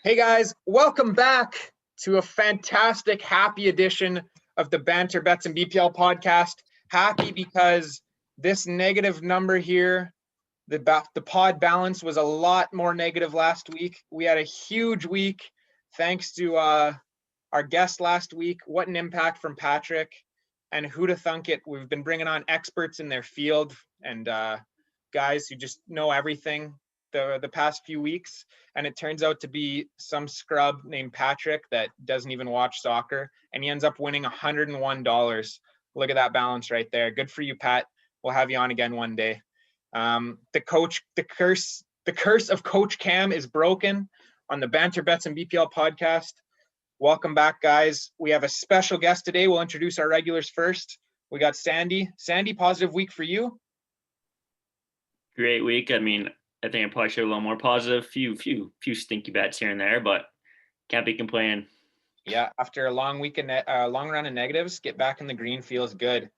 Hey guys, welcome back to a fantastic, happy edition of the Banter Bets and BPL podcast. Happy because this negative number here, the pod balance was a lot more negative last week. We had a huge week thanks to our guest last week. What an impact from Patrick, and who'd have thunk it? We've been bringing on experts in their field and guys who just know everything the past few weeks, and it turns out to be some scrub named Patrick that doesn't even watch soccer, and he ends up winning $101. Look at that balance right there. Good for you, Pat. We'll have you on again one day. The curse of Coach Cam is broken on the Banter Bets and BPL podcast. Welcome back, guys. We have a special guest today. We'll introduce our regulars first. We got Sandy. Sandy, positive week for you? Great week. I think I probably should have a little more positive. Few stinky bets here and there, but can't be complaining. Yeah, after a long week and long run of negatives, get back in the green feels good.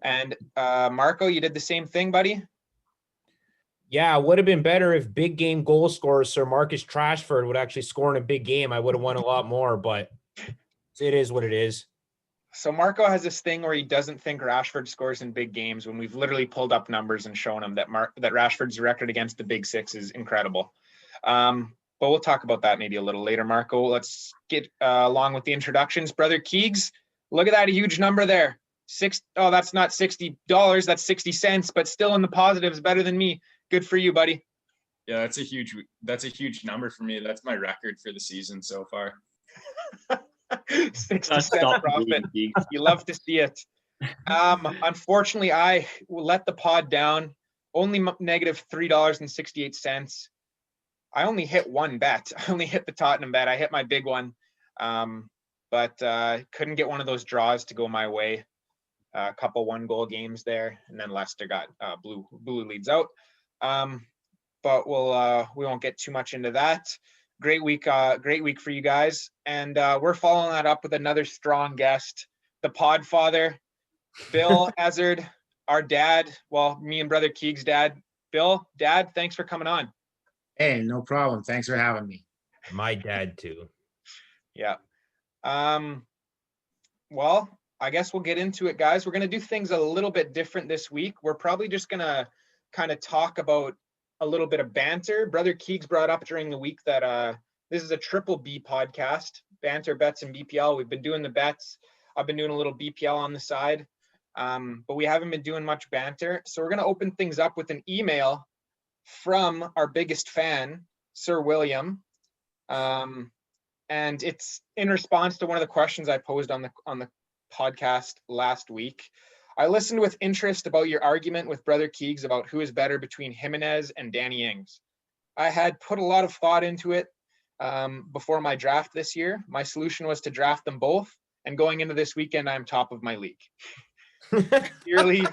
And Marco, you did the same thing, buddy? Yeah, it would have been better if big game goal scorer Sir Marcus Trashford would actually score in a big game. I would have won a lot more, but it is what it is. So Marco has this thing where he doesn't think Rashford scores in big games when we've literally pulled up numbers and shown him that Rashford's record against the big six is incredible. But we'll talk about that maybe a little later, Marco. Let's get along with the introductions. Brother Keegs, look at that huge number there. That's not $60, that's 60 cents, but still in the positives, better than me. Good for you, buddy. Yeah, that's a huge number for me. That's my record for the season so far. 60 cent profit. You love to see it. Unfortunately, I let the pod down. Only negative $3.68. I only hit one bet. I only hit the Tottenham bet. I hit my big one, but couldn't get one of those draws to go my way. A couple 1-goal games there, and then Leicester got blue leads out. But we won't get too much into that. Great week for you guys, and we're following that up with another strong guest, the Podfather, Bill Ezard, our dad. Well, me and Brother Keegs' dad. Bill, Dad, thanks for coming on. Hey, no problem. Thanks for having me. My dad too. Yeah. Well, I guess we'll get into it, guys. We're going to do things a little bit different this week. We're probably just going to kind of talk about a little bit of banter. Brother Keegs brought up during the week that this is a triple B podcast, Banter, Bets, and BPL. We've been doing the bets. I've been doing a little BPL on the side, but we haven't been doing much banter. So we're going to open things up with an email from our biggest fan, Sir William. And it's in response to one of the questions I posed on the podcast last week. I listened with interest about your argument with Brother Keegs about who is better between Jimenez and Danny Ings. I had put a lot of thought into it before my draft this year. My solution was to draft them both, and going into this weekend, I'm top of my league. Clearly,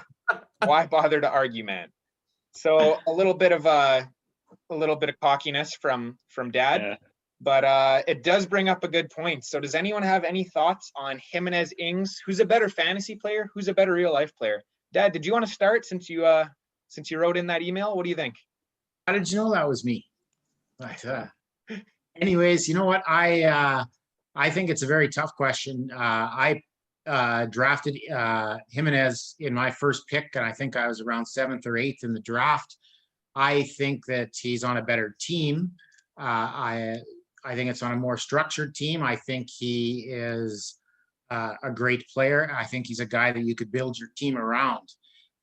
why bother to argue, man? So a little bit of cockiness from Dad. Yeah. But it does bring up a good point. So does anyone have any thoughts on Jimenez Ings? Who's a better fantasy player? Who's a better real life player? Dad, did you want to start since you wrote in that email? What do you think? How did you know that was me? Anyways, you know what? I think it's a very tough question. I drafted Jimenez in my first pick, and I think I was around 7th or 8th in the draft. I think that he's on a better team. I think it's on a more structured team. I think he is a great player. I think he's a guy that you could build your team around.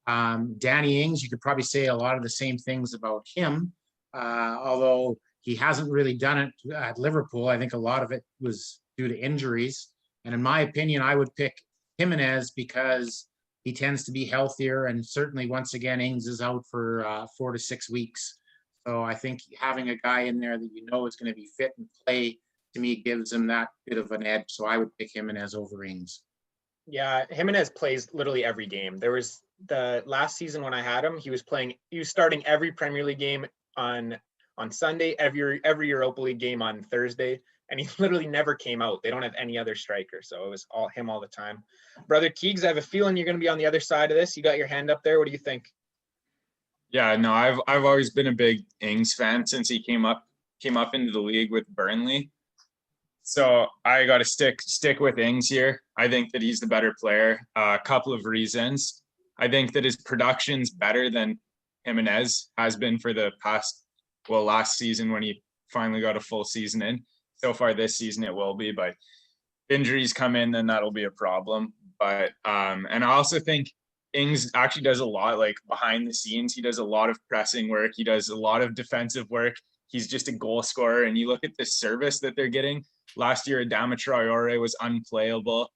Danny Ings, you could probably say a lot of the same things about him, although he hasn't really done it at Liverpool. I think a lot of it was due to injuries. And in my opinion, I would pick Jimenez because he tends to be healthier. And certainly, once again, Ings is out for 4 to 6 weeks. So I think having a guy in there that you know is going to be fit and play, to me, gives him that bit of an edge. So I would pick Jimenez over Ings. Yeah, Jimenez plays literally every game. There was the last season when I had him, he was starting every Premier League game on Sunday, every Europa League game on Thursday, and he literally never came out. They don't have any other striker, so it was all him all the time. Brother Keegs, I have a feeling you're going to be on the other side of this. You got your hand up there. What do you think? Yeah, no, I've always been a big Ings fan since he came up came up into the league with Burnley. So I got to stick with Ings here. I think that he's the better player. A couple of reasons. I think that his production's better than Jimenez has been for the last season when he finally got a full season in. So far this season it will be, but injuries come in, then that'll be a problem. But and I also think Ings actually does a lot, like behind the scenes. He does a lot of pressing work. He does a lot of defensive work. He's just a goal scorer. And you look at the service that they're getting. Last year, Adama Traore was unplayable.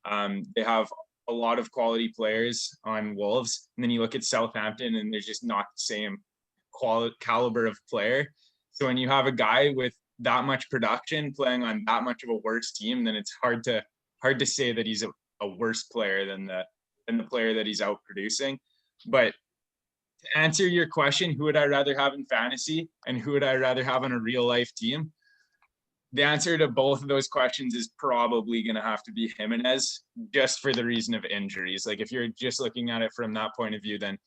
They have a lot of quality players on Wolves. And then you look at Southampton and they're just not the same caliber of player. So when you have a guy with that much production playing on that much of a worse team, then it's hard to say that he's a worse player than the player that he's out producing. But to answer your question, who would I rather have in fantasy and who would I rather have on a real life team? The answer to both of those questions is probably going to have to be Jimenez, just for the reason of injuries. Like if you're just looking at it from that point of view, then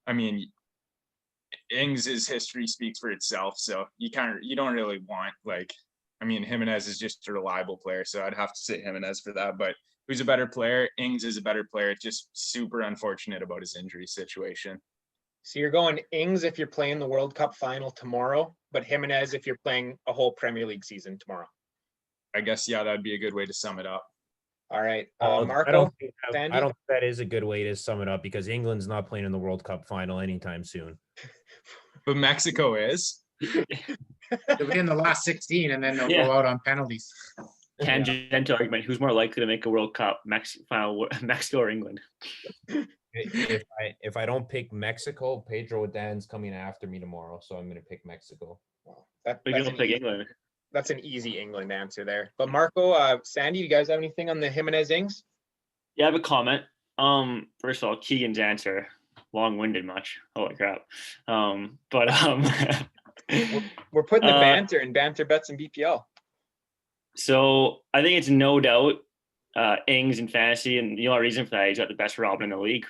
I mean, Ings' history speaks for itself. So you don't really want Jimenez is just a reliable player. So I'd have to say Jimenez for that. But who's a better player? Ings is a better player. It's just super unfortunate about his injury situation. So you're going Ings if you're playing the World Cup final tomorrow, but Jimenez if you're playing a whole Premier League season tomorrow. I guess, yeah, that'd be a good way to sum it up. All right. I Marco, don't think Sandy? that is a good way to sum it up because England's not playing in the World Cup final anytime soon. But Mexico is. They'll be in the last 16 and then they'll go out on penalties. Tangential argument. Who's more likely to make a World Cup, Mexico or England? If I don't pick Mexico, Pedro Adan's coming after me tomorrow, so I'm going to pick Mexico. Well, England. That's an easy England answer there. But Marco, Sandy, you guys have anything on the Jimenez Ings? Yeah, I have a comment. First of all, Keegan's answer, long-winded much. Holy crap. We're putting the banter in banter bets and BPL. So I think it's no doubt Ings in fantasy, and the only reason for that, he's got the best Robin in the league.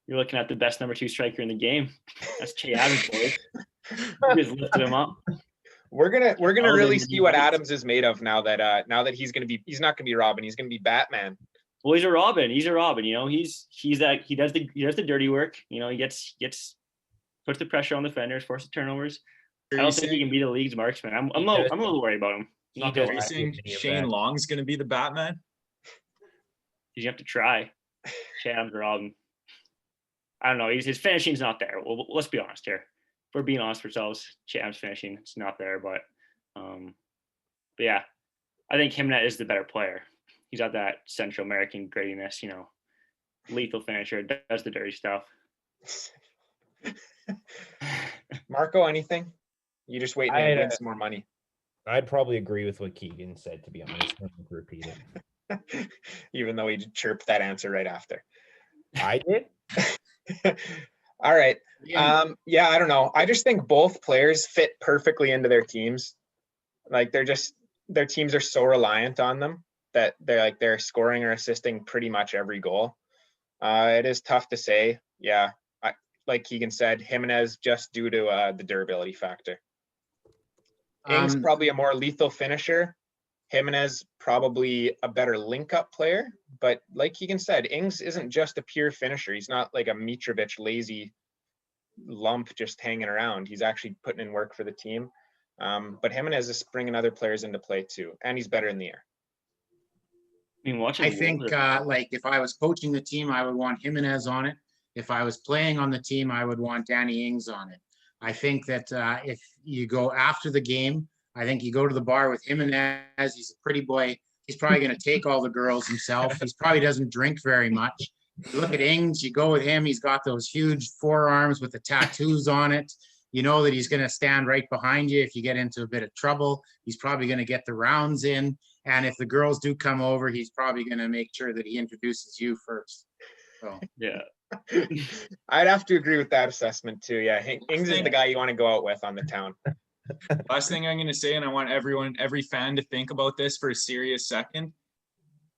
You're looking at the best number 2 striker in the game. That's Che Adams, boys. You just lifted him up. We're gonna really see what Adams is made of now that he's not gonna be Robin, he's gonna be Batman. Well, he's a Robin. You know, he does the dirty work. You know, he puts the pressure on the defenders, forces turnovers. I don't think he can be the league's marksman. I'm a little worried about him. Are you saying Shane Long's going to be the Batman? You have to try. Adams or Robin. I don't know. His finishing's not there. Well, let's be honest here. If we're being honest with ourselves, Adams' finishing it's not there. But yeah, I think Jimenez is the better player. He's got that Central American grittiness, you know, lethal finisher, does the dirty stuff. Marco, anything? You just waiting to win some more money. I'd probably agree with what Keegan said, to be honest. I'm going to repeat it. Even though he chirped that answer right after. I did? All right. Yeah, I don't know. I just think both players fit perfectly into their teams. Like their teams are so reliant on them that they're scoring or assisting pretty much every goal. It is tough to say. Yeah. Like Keegan said, Jimenez just due to the durability factor. Ings probably a more lethal finisher. Jimenez probably a better link-up player. But like Keegan said, Ings isn't just a pure finisher. He's not like a Mitrovic lazy lump just hanging around. He's actually putting in work for the team. But Jimenez is bringing other players into play too. And he's better in the air. I think like if I was coaching the team, I would want Jimenez on it. If I was playing on the team, I would want Danny Ings on it. I think that if you go after the game, I think you go to the bar with Jimenez. He's a pretty boy. He's probably going to take all the girls himself. He probably doesn't drink very much. You look at Ings, you go with him. He's got those huge forearms with the tattoos on it. You know that he's going to stand right behind you if you get into a bit of trouble. He's probably going to get the rounds in. And if the girls do come over, he's probably going to make sure that he introduces you first. So yeah. I'd have to agree with that assessment too. Yeah, Ings is the guy you want to go out with on the town. Last thing I'm going to say, and I want every fan to think about this for a serious second.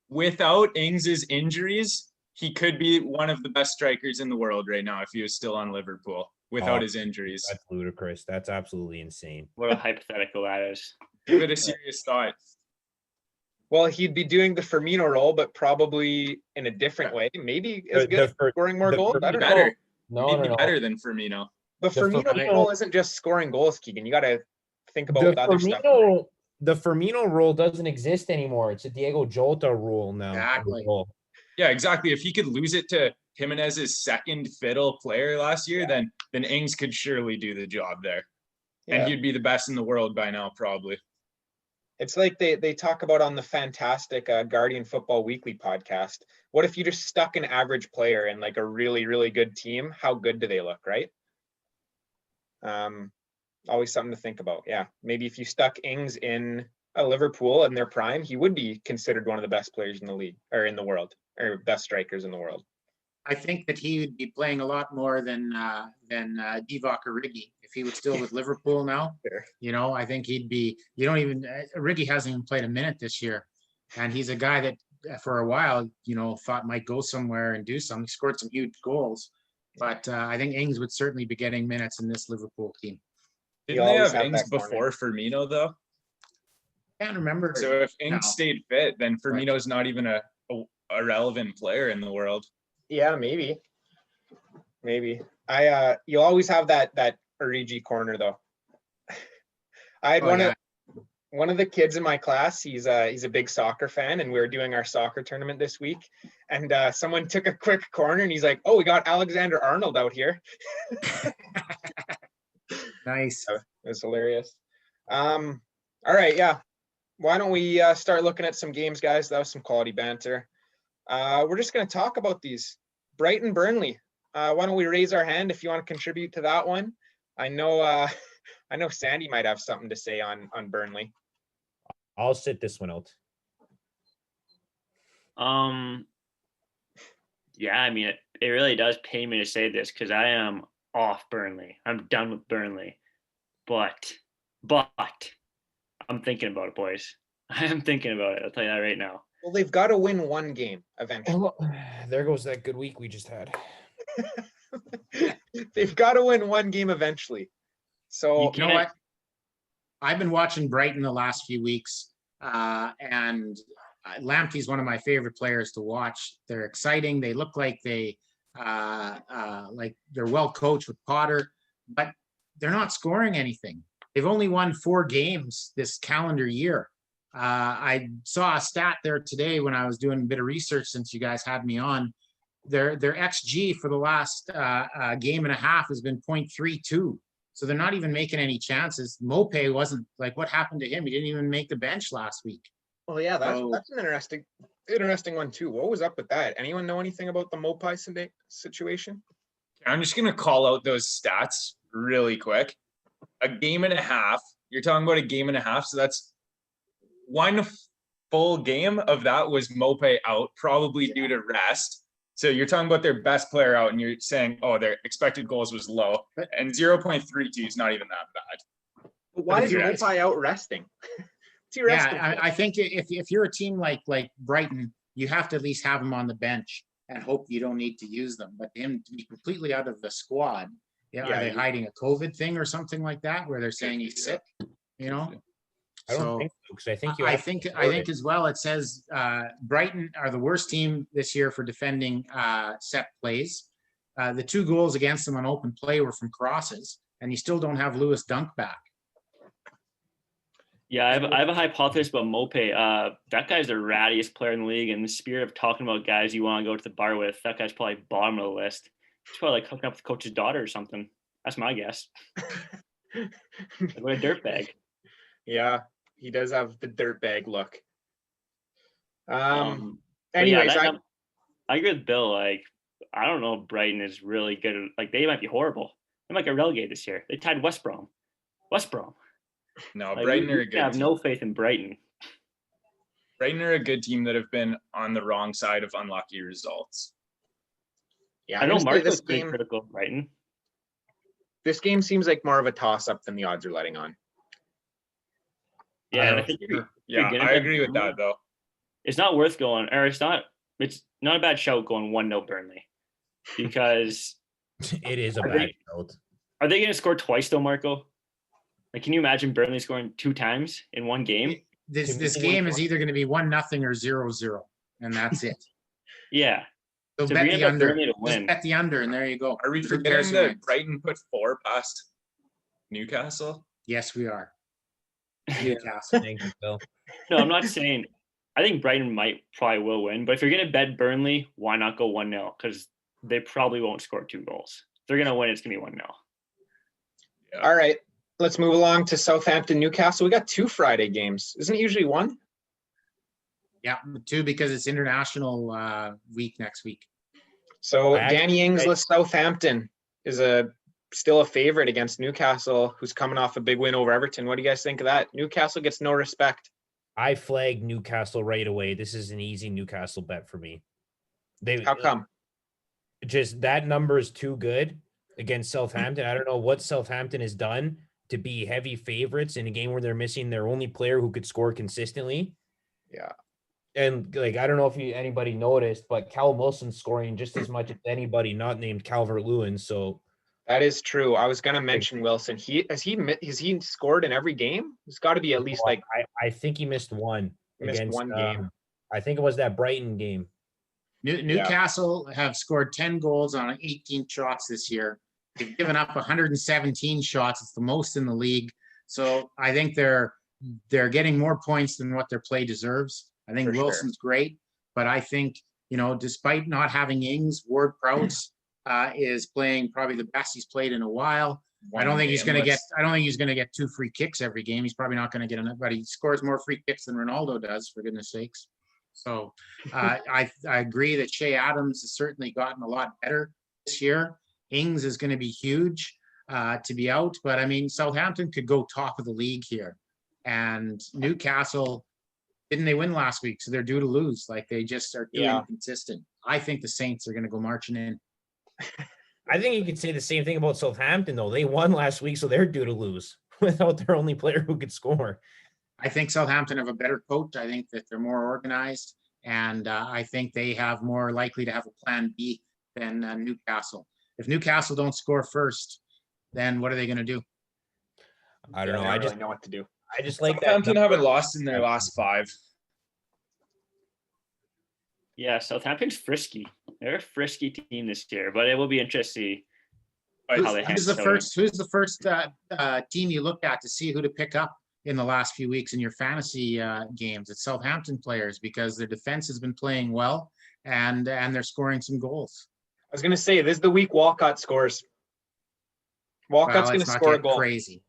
Without Ings's injuries, he could be one of the best strikers in the world right now if he was still on Liverpool. without Oh. his injuries. That's ludicrous. That's absolutely insane. What a hypothetical that is. Give it a serious thought. Well, he'd be doing the Firmino role, but probably in a different way. Maybe as The- good the at Fir- scoring more the goals. I don't know. Better. No, He'd no, be no. better than Firmino. The The Firmino Firmino- role isn't just scoring goals, Keegan. You got to think about The other stuff. Firmino rule doesn't exist anymore. It's a Diego Jota rule now. Exactly. Rule. Yeah, exactly. If he could lose it to Jimenez's second fiddle player last year, then Ings could surely do the job there. Yeah. And he'd be the best in the world by now, probably. It's like they talk about on the fantastic Guardian Football Weekly podcast. What if you just stuck an average player in like a really, really good team? How good do they look, right? Always something to think about. Yeah, maybe if you stuck Ings in a Liverpool in their prime, he would be considered one of the best players in the league or in the world, or best strikers in the world. I think that he would be playing a lot more than Divock Origi if he was still with Liverpool now. Sure. You know, I think he'd be. You don't even Origi hasn't even played a minute this year, and he's a guy that for a while, you know, thought might go somewhere and do something. He scored some huge goals, but I think Ings would certainly be getting minutes in this Liverpool team. Didn't they always have have Ings that corner. before Firmino, though? Can't remember. So if Ings No. stayed fit, then Firmino's not even a relevant player in the world. Yeah, maybe. You'll always have that Origi corner though. I had Oh, yeah. one of the kids in my class. He's a big soccer fan, and we were doing our soccer tournament this week. And someone took a quick corner, and he's like, "Oh, we got Alexander Arnold out here." Nice. It was hilarious. All right, yeah. Why don't we start looking at some games, guys? That was some quality banter. We're just going to talk about these. Brighton, Burnley. Why don't we raise our hand if you want to contribute to that one? I know Sandy might have something to say on Burnley. I'll sit this one out. Yeah, I mean, it really does pain me to say this because I am off Burnley. I'm done with Burnley. But I'm thinking about it, boys. I am thinking about it. I'll tell you that right now. Well, they've got to win one game eventually. There goes that good week we just had. They've got to win one game eventually. So You know what? I've been watching Brighton the last few weeks, and Lamptey's one of my favorite players to watch. They're exciting. They look like they're well coached with Potter, but they're not scoring anything. They've only won 4 games this calendar year. I saw a stat there today when I was doing a bit of research since you guys had me on. Their XG for the last game and a half has been 0.32. So they're not even making any chances. Mopé wasn't like, what happened to him? He didn't even make the bench last week. well, yeah, that's So- an interesting one too. What was up with that? Anyone know anything about the Mopai situation? I'm just going to call out those stats really quick. A game and a half. You're talking about a game and a half. So that's one full game of that was Mopé out, probably due to rest. So you're talking about their best player out, and you're saying, oh, their expected goals was low, and 0.32 is not even that bad. But why is if you're- Mopai out resting? What's he resting Yeah, for? I think if you're a team like Brighton, you have to at least have him on the bench and hope you don't need to use them. But him to be completely out of the squad, Yeah, are they hiding a COVID thing or something like that, where they're saying he's sick? You know. I don't So think so, because I think you I have to think support it. as well. It says Brighton are the worst team this year for defending set plays. The 2 goals against them on open play were from crosses, and you still don't have Lewis Dunk back. Yeah, I have a hypothesis about Mopé. That guy's the rattiest player in the league. In the spirit of talking about guys you want to go to the bar with, that guy's probably bottom of the list. He's probably like hooking up with the coach's daughter or something. That's my guess. What a dirtbag. Yeah, he does have the dirtbag look. But Anyways, yeah, I agree with Bill. Like, I don't know if Brighton is really good. Like, they might be horrible. They might get relegated this year. They tied West Brom. No, Like, Brighton are a I good have team. no faith in Brighton. Brighton are a good team that have been on the wrong side of unlucky results. yeah, I I'm know gonna say Mark this was pretty game. critical of Brighton. This game seems like more of a toss-up than the odds are letting on. Yeah, and I don't think know. you're Yeah, gonna I bet agree with Burnley. that, though. It's not worth going, or it's not a bad shout going 1-0 Burnley, because It is a I bad think- note. Are they going to score twice though, Marco? Like, can you imagine Burnley scoring 2 times in one game? This game is either going to be 1-0 or 0-0, and that's it. Yeah. So So bet bring the up under. Burnley to Just win. bet the under, and there you go. Are we Who forgetting cares who that wins? Brighton put 4 past Newcastle? Yes, we are. Yeah. Newcastle. Thank you, Phil. No, I'm not saying. I think Brighton probably will win, but if you're going to bet Burnley, why not go 1-0? Because they probably won't score 2 goals. If they're going to win, it's going to be 1-0. All right, let's move along to Southampton, Newcastle. We got 2 Friday games. Isn't it usually 1? Yeah, 2 because it's international week next week. So I Danny Ings, Southampton is still a favorite against Newcastle, who's coming off a big win over Everton. What do you guys think of that? Newcastle gets no respect. I flagged Newcastle right away. This is an easy Newcastle bet for me. How come? Just that number is too good against Southampton. I don't know what Southampton has done to be heavy favorites in a game where they're missing their only player who could score consistently. Yeah. And like, I don't know if anybody noticed, but Callum Wilson's scoring just as much as anybody not named Calvert-Lewin. So That is true. I was going to mention Wilson. Has he scored in every game? It's got to be at least like I think he missed one missed against one game. I think it was that Brighton game. Newcastle have scored 10 goals on 18 shots this year. They've given up 117 shots. It's the most in the league. So I think they're getting more points than what their play deserves. I think For Wilson's great, but I think, despite not having Ings, Ward-Prowse is playing probably the best he's played in a while. I don't think he's going to get 2 free kicks every game. He's probably not going to get enough, but he scores more free kicks than Ronaldo does, for goodness sakes. So I agree that Shea Adams has certainly gotten a lot better this year. Ings is going to be huge to be out, but I mean, Southampton could go top of the league here. And Newcastle, didn't they win last week? So they're due to lose. Like, they just are too inconsistent. I think the Saints are going to go marching in. I think you could say the same thing about Southampton, though. They won last week, so they're due to lose without their only player who could score. I think Southampton have a better coach. I think that they're more organized, and I think they have more likely to have a plan B than Newcastle. If Newcastle don't score first, then what are they going to do? I don't know. I I don't just really know what to do. I just like that. Southampton haven't lost in their last 5. Yeah, Southampton's frisky. They're a frisky team this year, but it will be interesting how they Who's the first team you looked at to see who to pick up in the last few weeks in your fantasy games? It's Southampton players, because their defense has been playing well and they're scoring some goals. I was going to say, this is the week Walcott scores. Walcott's going to score a goal. Crazy.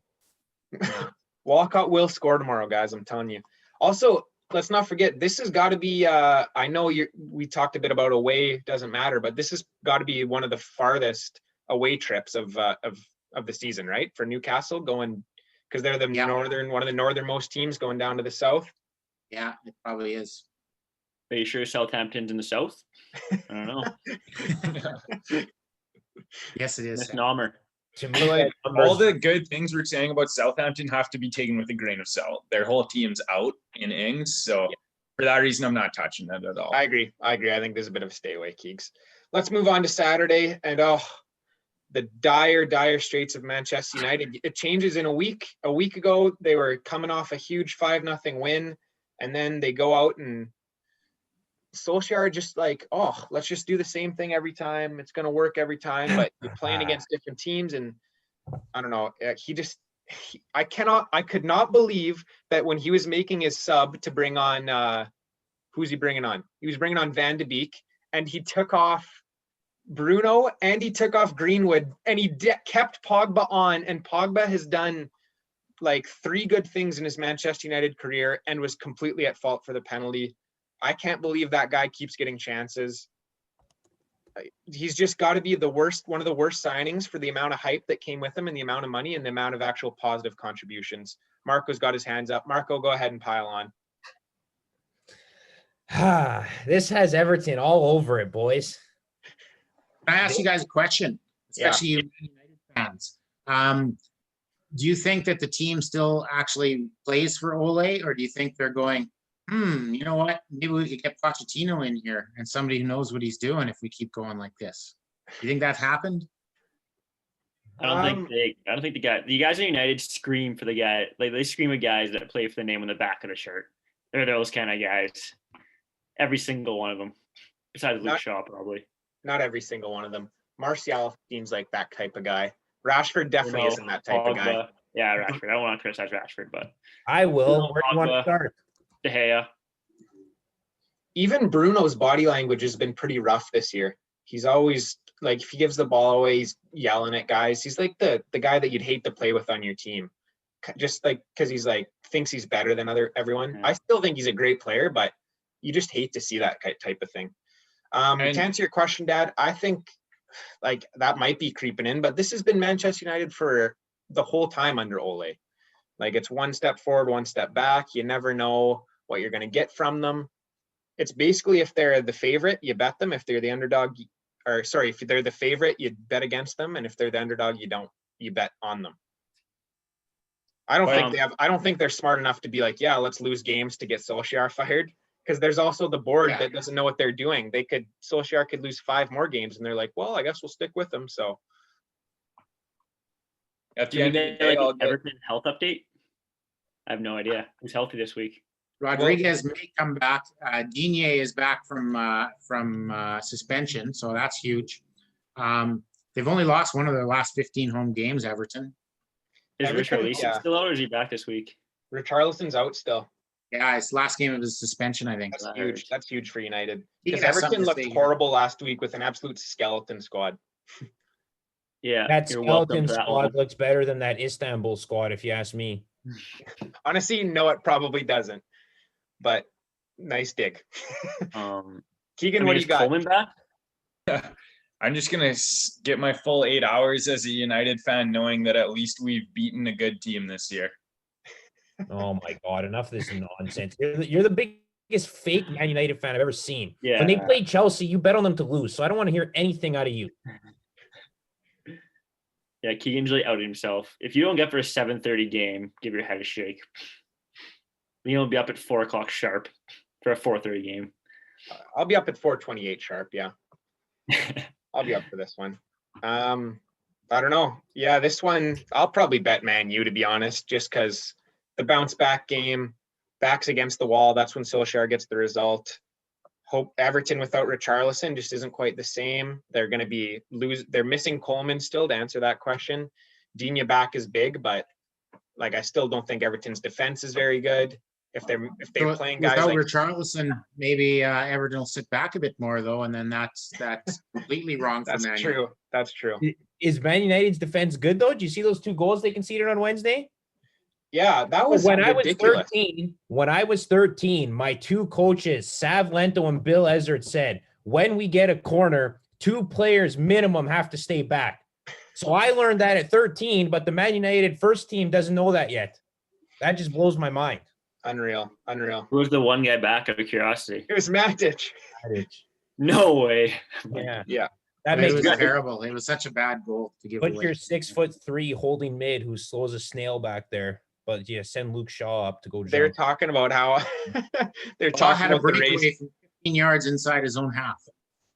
Walcott will score tomorrow, guys. I'm telling you. Also, let's not forget, this has got to be, I know we talked a bit about away, doesn't matter, but this has got to be one of the farthest away trips of the season, right? For Newcastle, going, because they're the one of the northernmost teams going down to the south. Yeah, it probably is. Are you sure Southampton's in the south? I don't know. Yes, it is. Misnomer. To me, Like, all the good things we're saying about Southampton have to be taken with a grain of salt. Their whole team's out in Ings, so for that reason, I'm not touching that at all. I agree. I think there's a bit of a stay away, Keegs. Let's move on to Saturday, and the dire straits of Manchester United. It changes in a week. A week ago, they were coming off a huge 5-0 win, and then they go out and Solskjaer just like, let's just do the same thing every time. It's going to work every time, but you're playing against different teams, and I don't know. I could not believe that when he was making his sub to bring on, who's he bringing on? He was bringing on Van de Beek, and he took off Bruno and he took off Greenwood, and he kept Pogba on, and Pogba has done like 3 good things in his Manchester United career and was completely at fault for the penalty. I can't believe that guy keeps getting chances. He's just got to be one of the worst signings for the amount of hype that came with him and the amount of money and the amount of actual positive contributions. Marco's got his hands up. Marco, go ahead and pile on. This has Everton all over it, boys. Can I ask you guys a question, especially you United fans? Do you think that the team still actually plays for Ole, or do you think they're going, you know what? Maybe we could get Pochettino in here and somebody who knows what he's doing if we keep going like this. You think that happened? I don't think the guys in United scream for the guy. Like they scream at guys that play for the name on the back of the shirt. They're those kind of guys. Every single one of them, besides Luke Shaw, probably. Not every single one of them. Martial seems like that type of guy. Rashford definitely isn't that type of guy. Yeah, Rashford. I don't want to criticize Rashford, but I will. Where do you want to start? De Gea. Even Bruno's body language has been pretty rough this year. He's always like, if he gives the ball away, he's yelling at guys. He's like the guy that you'd hate to play with on your team, just like because he's like thinks he's better than everyone. Yeah. I still think he's a great player, but you just hate to see that type of thing. To answer your question, Dad, I think like that might be creeping in, but this has been Manchester United for the whole time under Ole. Like it's one step forward, one step back. You never know what you're going to get from them. It's basically if they're the favorite, you bet them. If they're the underdog, if they're the favorite, you bet against them. And if they're the underdog, you bet on them. I don't think they're smart enough to be like, yeah, let's lose games to get Solskjaer fired. Because there's also the board that doesn't know what they're doing. Solskjaer could lose 5 more games and they're like, well, I guess we'll stick with them. So at the end of the day, Everton health update? I have no idea. Who's healthy this week? Rodriguez may come back. Digne is back from suspension, so that's huge. They've only lost one of their last 15 home games, Everton. Is Richarlison still out or is he back this week? Richarlison's out still. Yeah, it's last game of his suspension, I think. That's huge. That's huge for United. Because Everton looked horrible last week with an absolute skeleton squad. Yeah. That skeleton squad looks better than that Istanbul squad, if you ask me. Honestly, no, it probably doesn't. But nice dig. Keegan, what do you got? Coleman back? I'm just going to get my full 8 hours as a United fan, knowing that at least we've beaten a good team this year. Oh my God, enough of this nonsense. You're the biggest fake Man United fan I've ever seen. Yeah. When they play Chelsea, you bet on them to lose. So I don't want to hear anything out of you. Yeah, Keegan's really outed himself. If you don't get for a 7:30 game, give your head a shake. You'll be up at 4 o'clock sharp for a 4:30 game. I'll be up at 4:28 sharp, yeah. I'll be up for this one. I don't know. Yeah, this one, I'll probably bet Man U, to be honest, just because the bounce back game, backs against the wall. That's when Solskjaer gets the result. Hope Everton without Richarlison just isn't quite the same. They're going to be they're missing Coleman still, to answer that question. Digne back is big, but like I still don't think Everton's defense is very good. If they're playing guys without like Richarlison, maybe Everton will sit back a bit more though, and then that's completely wrong for Man U. That's true. Is Man United's defense good though? Did you see those 2 goals they conceded on Wednesday? Yeah, that was ridiculous. When I was 13, my 2 coaches, Sav Lento and Bill Ezzard, said, when we get a corner, 2 players minimum have to stay back. So I learned that at 13, but the Man United first team doesn't know that yet. That just blows my mind. Unreal. Who was the one guy back out of curiosity? It was Matic. No way. Yeah. That makes it terrible. It was such a bad goal to give away. Put your 6'3" holding mid who slows a snail back there. But yeah, send Luke Shaw up to go jump. They're talking about how they're talking about the race from 15 yards inside his own half.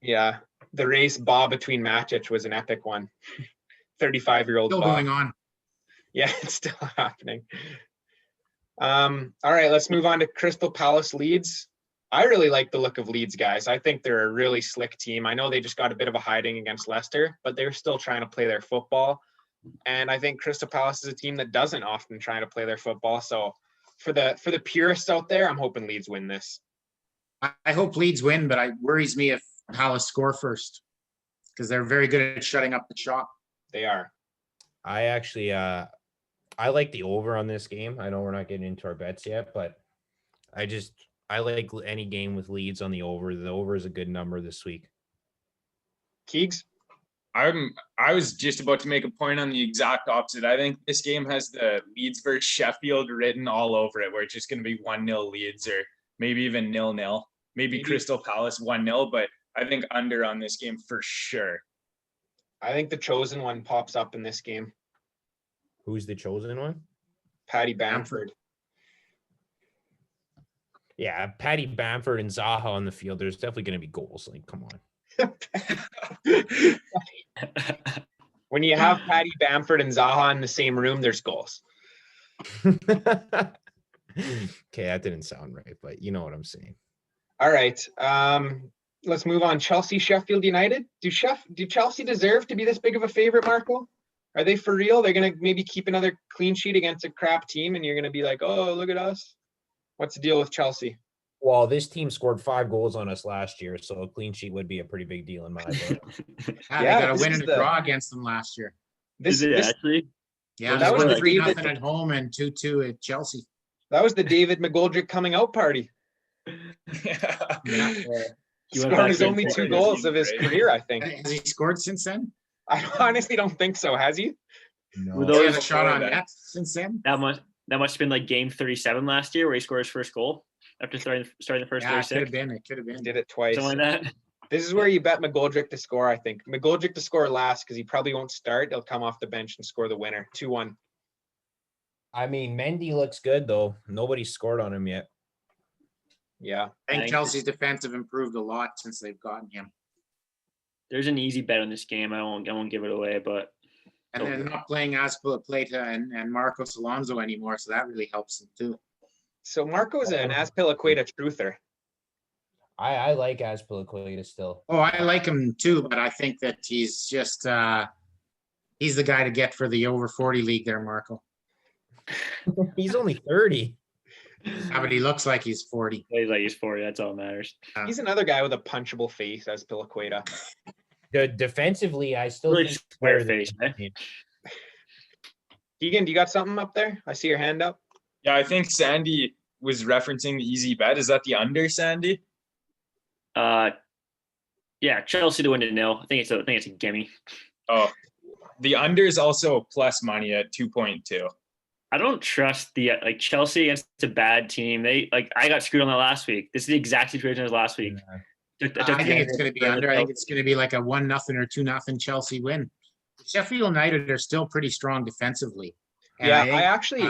Yeah, the race ball between Matic was an epic one. 35-year-old still ball. going on. Yeah, it's still happening. All right, let's move on to Crystal Palace Leeds. I really like the look of Leeds, guys. I think they're a really slick team. I know they just got a bit of a hiding against Leicester, but they're still trying to play their football. And I think Crystal Palace is a team that doesn't often try to play their football. So for the purists out there, I'm hoping Leeds win this. I hope Leeds win, but it worries me if Palace score first because they're very good at shutting up the shop. They are. I actually, I like the over on this game. I know we're not getting into our bets yet, but I like any game with Leeds on the over. The over is a good number this week. Keegs? I was just about to make a point on the exact opposite. I think this game has the Leeds versus Sheffield written all over it, where it's just going to be 1-0 Leeds or maybe even 0-0. Maybe Crystal Palace 1-0, but I think under on this game for sure. I think the chosen one pops up in this game. Who's the chosen one? Paddy Bamford. Yeah, Paddy Bamford and Zaha on the field. There's definitely going to be goals. Like, come on. When you have Patty Bamford and Zaha in the same room, there's goals. Okay, that didn't sound right, but you know what I'm saying. All right. Let's move on. Chelsea, Sheffield United. Do Chelsea deserve to be this big of a favorite, Marco? Are they for real? They're going to maybe keep another clean sheet against a crap team, and you're going to be like, oh, look at us. What's the deal with Chelsea? Well, this team scored 5 goals on us last year, so a clean sheet would be a pretty big deal in my book. They Yeah, got a this win is and a draw against them last year. Is it actually? Yeah, that was won the David- 3-0 at home and 2-2 at Chelsea. That was the David McGoldrick coming out party. Yeah. Yeah. He went Scored back his to only 2 Florida goals team, of his right? career, I think. Has he scored since then? I honestly don't think so. Has he? No. He has Those- a shot on that. net since then? That must have been like game 37 last year where he scored his first goal after starting the first Yeah, it could 36. have been. It could have been. Did it twice. Something like that. This is where you bet McGoldrick to score, I think. McGoldrick to score last because he probably won't start. He'll come off the bench and score the winner. 2-1. I mean, Mendy looks good, though. Nobody scored on him yet. Yeah. I think Thank Chelsea's defense have improved a lot since they've gotten him. There's an easy bet on this game. I won't give it away, but And they're not playing Azpilicueta and Marcos Alonso anymore, so that really helps them too. So Marco's an Azpilicueta truther. I like Azpilicueta still. Oh, I like him too, but I think that he's just he's the guy to get for the over 40 league there, Marco. He's only 30. Yeah, but he looks like he's 40. he's like he's 40. That's all that matters. He's another guy with a punchable face, Azpilicueta. Defensively, I still Really think square better than face, eh? Mendy. Keegan, do you got something up there? I see your hand up. Yeah, I think Sandy was referencing the easy bet. Is that the under, Sandy? Yeah, Chelsea to win to 0. I think it's a gimme. Oh, the under is also plus money at 2.2. I don't trust the Chelsea against a bad team. I got screwed on that last week. This is the exact situation as last week. I think it's going to be under. I think it's going to be like a 1-0 or 2-0 Chelsea win. Sheffield United are still pretty strong defensively. And Yeah, I think, I actually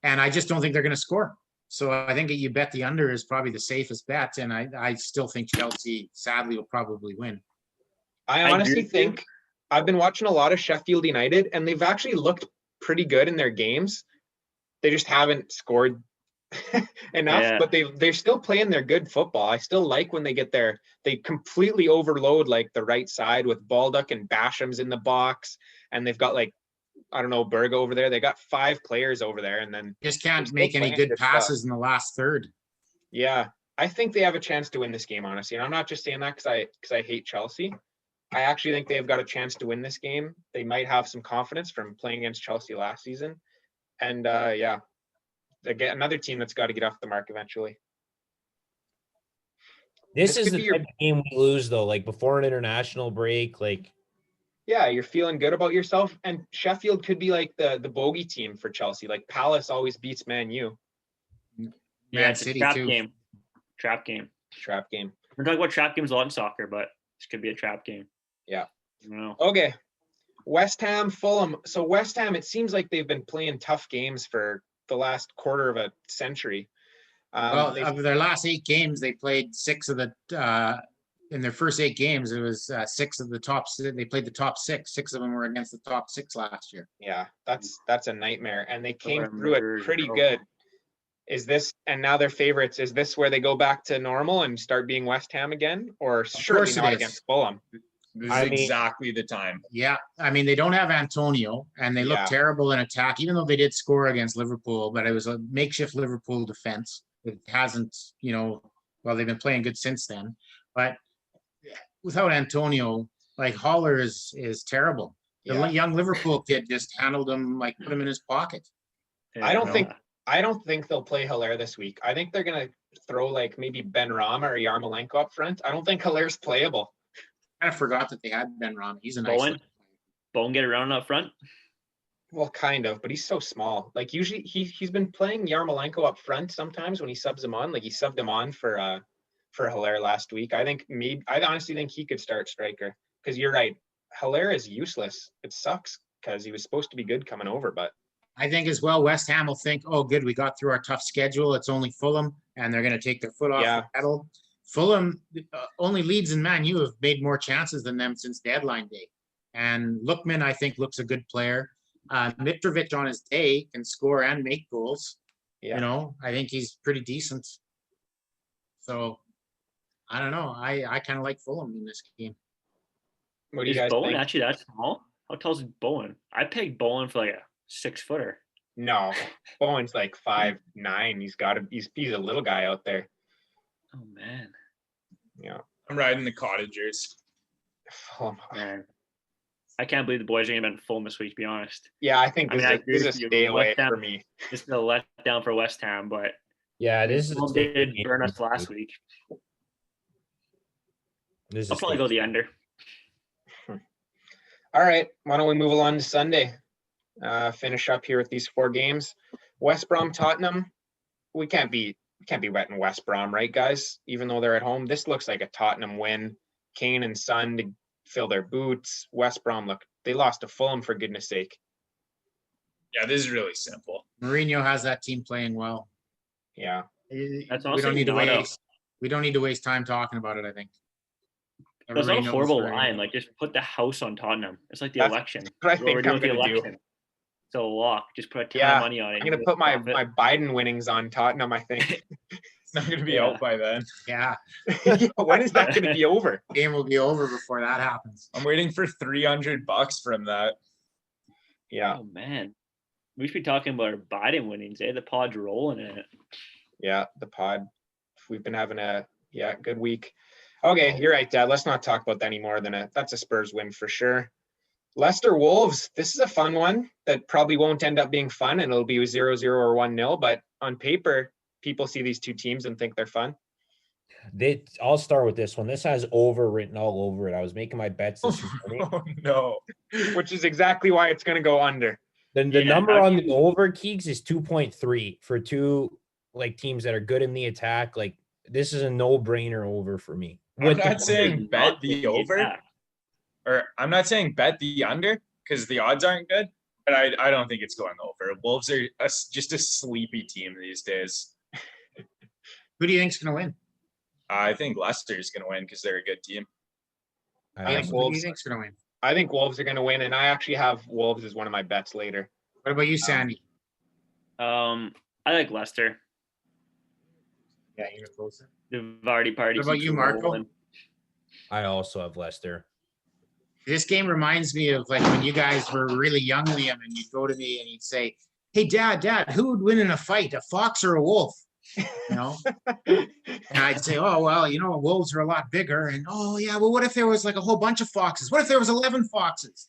and I just don't think they're going to score. So I think that you bet the under is probably the safest bet. And I still think Chelsea, sadly, will probably win. I honestly think I've been watching a lot of Sheffield United, and they've actually looked pretty good in their games. They just haven't scored enough, but they're still playing their good football. I still like when they get there. They completely overload like the right side with Baldock and Basham's in the box, and they've got I don't know, Berg over there. They got 5 players over there, and then Just can't still make any playing good good stuff. passes in the last third. yeah, I think they have a chance to win this game, honestly. And I'm not just saying that because I hate Chelsea. I actually think they've got a chance to win this game. They might have some confidence from playing against Chelsea last season. And yeah, they get another team that's got to get off the mark eventually. This This is could the be your- type of game we lose, though, like before an international break. Like, Yeah, you're feeling good about yourself. And Sheffield could be like the bogey team for Chelsea. Like Palace always beats Man U. Yeah, Man it's City a trap too. game. Trap game. Trap game. We're talking about trap games a lot in soccer, but this could be a trap game. Yeah. I don't know. Okay. West Ham, Fulham. So West Ham, it seems like they've been playing tough games for the last quarter of a century. Well, They've- of their last 8 games, they played 6 of the in their first 8 games, it was 6 of the top. They played the top 6. 6 of them were against the top 6 last year. yeah, that's a nightmare. And they came Fulham through it murdered pretty Fulham. good. Is this, and now they're favorites, is this where they go back to normal and start being West Ham again? Or surely course it not is. against Fulham? This I is mean- exactly the time. Yeah, I mean, they don't have Antonio, and they look Yeah. terrible in attack, even though they did score against Liverpool, but it was a makeshift Liverpool defense. It hasn't, well, they've been playing good since then. But without Antonio, like Haller is terrible. The Yeah. young Liverpool kid just handled him, like put him in his pocket. I don't Yeah. think I don't think they'll play Hilaire this week. I think they're gonna throw like maybe Ben Rama or Yarmolenko up front. I don't think Hilaire's playable. I forgot that they had Ben Rama. He's a nice. Bowen? looking player. Bowen get around up front. Well, kind of, but he's so small. Like usually he's been playing Yarmolenko up front sometimes when he subs him on. Like he subbed him on for Hilaire last week. I honestly think he could start striker because you're right. Hilaire is useless. It sucks because he was supposed to be good coming over, but I think as well, West Ham will think, oh, good, we got through our tough schedule. It's only Fulham, and they're going to take their foot off Yeah. the pedal. Fulham, only Leeds and Man U have made more chances than them since deadline day. And Lookman, I think, looks a good player. Mitrovic on his day can score and make goals. Yeah. You know, I think he's pretty decent. So I don't know. I kind of like Fulham in this game. What do you Is guys Bowen think? actually that small? How tall is Bowen? I pegged Bowen for like a 6-footer. No, Bowen's like 5'9". He's a little guy out there. Oh man, Yeah. I'm riding the Cottagers. Oh, man. I can't believe the boys are gonna be in Fulham this week, to be honest. yeah, I think I this mean, I is agree this is a with you. stay away West Ham- for me. This is a letdown for West Ham, but Yeah, this is. Fulham did burn us last week. This I'll is probably go the under. All right, why don't we move along to Sunday? Finish up here with these 4 games. West Brom, Tottenham. We can't be wetting West Brom, right, guys? Even though they're at home, this looks like a Tottenham win. Kane and Son to fill their boots. West Brom, they lost to Fulham, for goodness sake. Yeah, this is really simple. Mourinho has that team playing well. Yeah. That's We honestly don't need to not a- waste. We don't need to waste time talking about it. I think. That's not Everybody a knows horrible where- line. Like, just put the house on Tottenham. It's like the That's election. what I What we're think doing I'm with the going to do. election. So lock. Just put a ton Yeah, of money on it. I'm going to put my Biden winnings on Tottenham, I think. It's not going to be Yeah. out by then. Yeah, Yeah, when is that going to be over? game will be over before that happens. I'm waiting for $300 from that. Yeah, Oh man, we should be talking about our Biden winnings. The pod's rolling in it. yeah, the pod. We've been having a good week. Okay, you're right, Dad. Let's not talk about that any more than that's a Spurs win for sure. Leicester Wolves. This is a fun one that probably won't end up being fun, and it'll be 0-0 or 1-0. But on paper, people see these two teams and think they're fun. I'll start with this one. This has over written all over it. I was making my bets this morning. Oh, no. Which is exactly why it's going to go under. The Yeah, number on the over, Keegs, is 2.3 for two teams that are good in the attack. Like, this is a no-brainer over for me. I'm not saying bet Not the the over, attack. or I'm not saying bet the under because the odds aren't good, but I don't think it's going over. Wolves are just a sleepy team these days. Who do you think's going to win? I think Leicester's going to win because they're a good team. I think Who do Wolves. you think's going to win? I think Wolves are going to win, and I actually have Wolves as one of my bets later. What about you, Sandy? I like Leicester. Yeah, you're closer. The Vardy party. What about keeps you, Marco? rolling. I also have Leicester. This game reminds me of like when you guys were really young, Liam, and you'd go to me and you'd say, "Hey, Dad, who would win in a fight, a fox or a wolf?" You know, and I'd say, "Oh, well, wolves are a lot bigger." And oh, yeah, well, what if there was like a whole bunch of foxes? What if there was 11 foxes?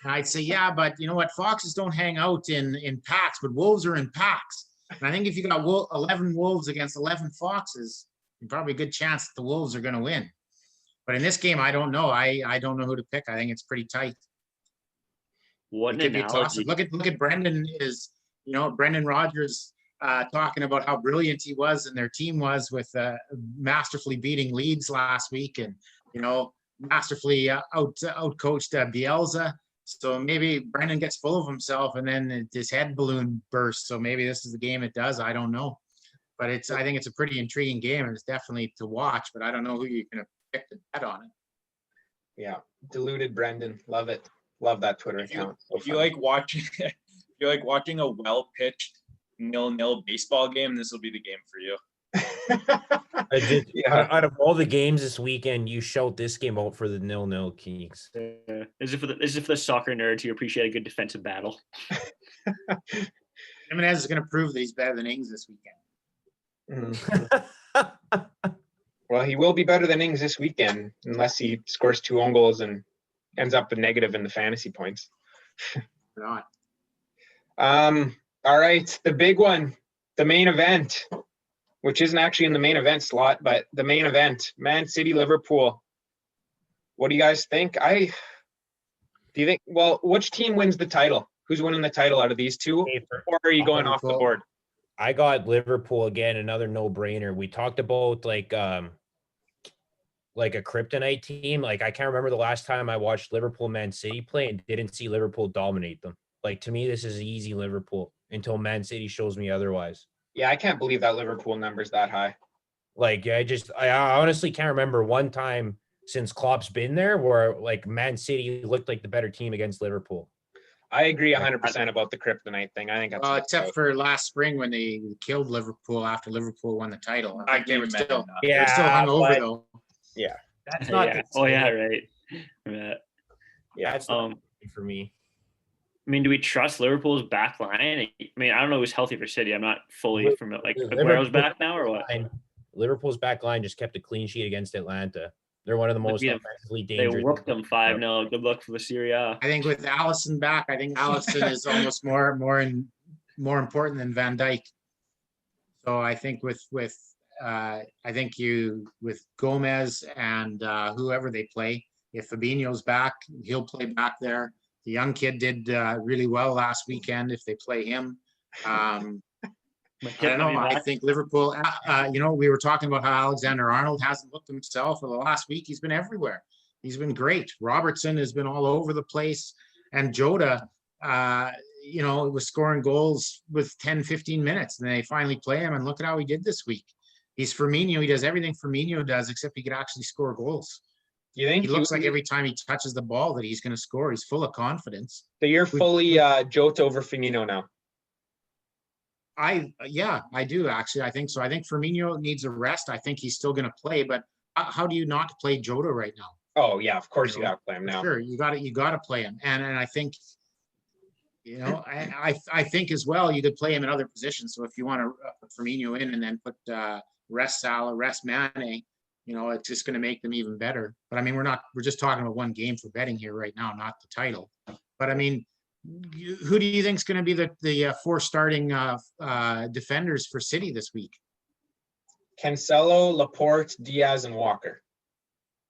And I'd say, "Yeah, but you know what? Foxes don't hang out in packs, but wolves are in packs." And I think if you got 11 wolves against 11 foxes, probably a good chance that the wolves are going to win. But in this game, I don't know. I don't know who to pick. I think it's pretty tight. What It an could be a toss. analogy. Look at Brendan Brendan Rodgers talking about how brilliant he was and their team was with masterfully beating Leeds last week and masterfully out coached Bielsa. So maybe Brendan gets full of himself and then his head balloon bursts. So maybe this is the game it does. I don't know. But I think it's a pretty intriguing game and it's definitely to watch, but I don't know who you're going to pick to bet on it. Yeah, deluded Brendan. Love it. Love that Twitter account. So If you funny. like watching a well-pitched 0-0 baseball game, this will be the game for you. Yeah. Out of all the games this weekend, you shout this game out for the 0-0 Keegs. This is for the soccer nerds who appreciate a good defensive battle. Jimenez is going to prove that he's better than Ings this weekend. Well, he will be better than Ings this weekend unless he scores 2 own goals and ends up a negative in the fantasy points. Or not. All right, the big one, the main event, which isn't actually in the main event slot, but the main event, Man City, Liverpool. What do you guys think? Which team wins the title? Who's winning the title out of these two? Or are you going off the board? I got Liverpool again, another no-brainer. We talked about like a kryptonite team. Like, I can't remember the last time I watched Liverpool Man City play and didn't see Liverpool dominate them. Like, to me, this is easy Liverpool until Man City shows me otherwise. Yeah, I can't believe that Liverpool number's that high. Like, I honestly can't remember one time since Klopp's been there, where like Man City looked like the better team against Liverpool. I agree 100% about the kryptonite thing. I think that's a good Except shout. for last spring when they killed Liverpool after Liverpool won the title. I think they were still but hungover though. that's not. Yeah. the Oh yeah, same. right. Yeah. That's not for me. I mean, do we trust Liverpool's back line? I mean, I don't know who's healthy for City. I'm not fully familiar. Like Aguero's back now or what? Liverpool's back line just kept a clean sheet against Atlanta. They're one of the most offensively They dangerous. whooped them 5-0. Good luck for the Serie A. I think with Allison back, I think Allison is almost more important than Van Dijk. So I think with Gomez and whoever they play, if Fabinho's back, he'll play back there. The young kid did really well last weekend if they play him. I don't know. I think Liverpool, we were talking about how Alexander-Arnold hasn't looked himself for the last week. He's been everywhere. He's been great. Robertson has been all over the place. And Jota, was scoring goals with 10, 15 minutes. And they finally play him. And look at how he did this week. He's Firmino. He does everything Firmino does, except he could actually score goals. You think he looks like every time he touches the ball that he's going to score? He's full of confidence. So you're fully Jota over Firmino now? I do actually. I think so. I think Firmino needs a rest. I think he's still going to play, but how do you not play Jota right now? Oh yeah, of course you got to play him now. Sure, you got to play him, and I think, I think as well you could play him in other positions. So if you want to put Firmino in and then put rest Salah, rest Mane, it's just going to make them even better. But I mean, we're just talking about one game for betting here right now, not the title. But I mean, who do you think is going to be the four starting defenders for City this week? Cancelo, Laporte, Diaz, and Walker.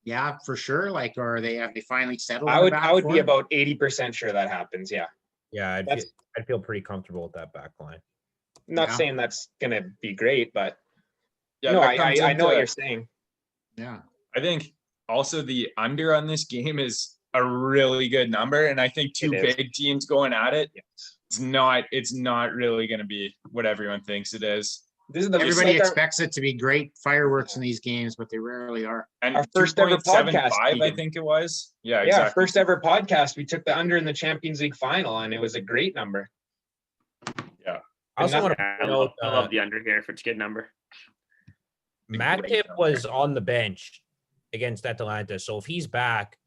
Yeah, for sure. Like, or have they finally settled? I would be about 80% sure that happens. Yeah. Yeah, I'd feel pretty comfortable with that back line. I'm not saying that's gonna be great, but yeah, no, I know what you're saying. Yeah, I think also the under on this game is a really good number, and I think two big teams going at it. Yes. It's not really going to be what everyone thinks it is. Everybody expects it to be great fireworks in these games, but they rarely are. And our first ever podcast, I think it was. Yeah, exactly. Our first ever podcast. We took the under in the Champions League final, and it was a great number. Yeah, I love the under here if it's a good number. Matip was on the bench against Atalanta, so if he's back,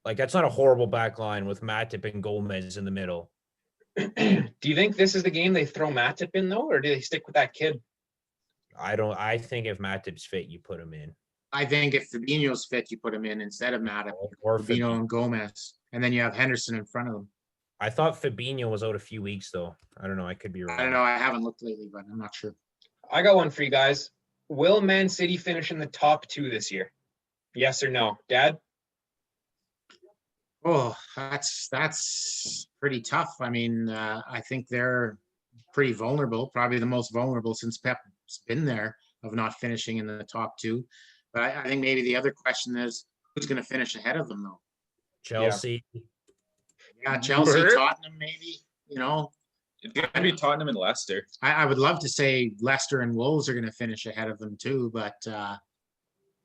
like that's not a horrible back line with Matip and Gomez in the middle. Do you think this is the game they throw Matip in though, or do they stick with that kid? I think if Matip's fit, you put him in. I think if Fabinho's fit, you put him in instead of Matip or Fabinho and Gomez, and then you have Henderson in front of them. I thought Fabinho was out a few weeks though. I don't know. I could be wrong. I don't know. I haven't looked lately, but I'm not sure. I got one for you guys. Will Man City finish in the top 2 this year? Yes or no, Dad? Oh, that's pretty tough. I mean, I think they're pretty vulnerable, probably the most vulnerable since Pep's been there of not finishing in the top 2. But I think maybe the other question is who's going to finish ahead of them though? Chelsea. Yeah, Chelsea, Tottenham, maybe. It's going to be Tottenham and Leicester. I would love to say Leicester and Wolves are going to finish ahead of them too, but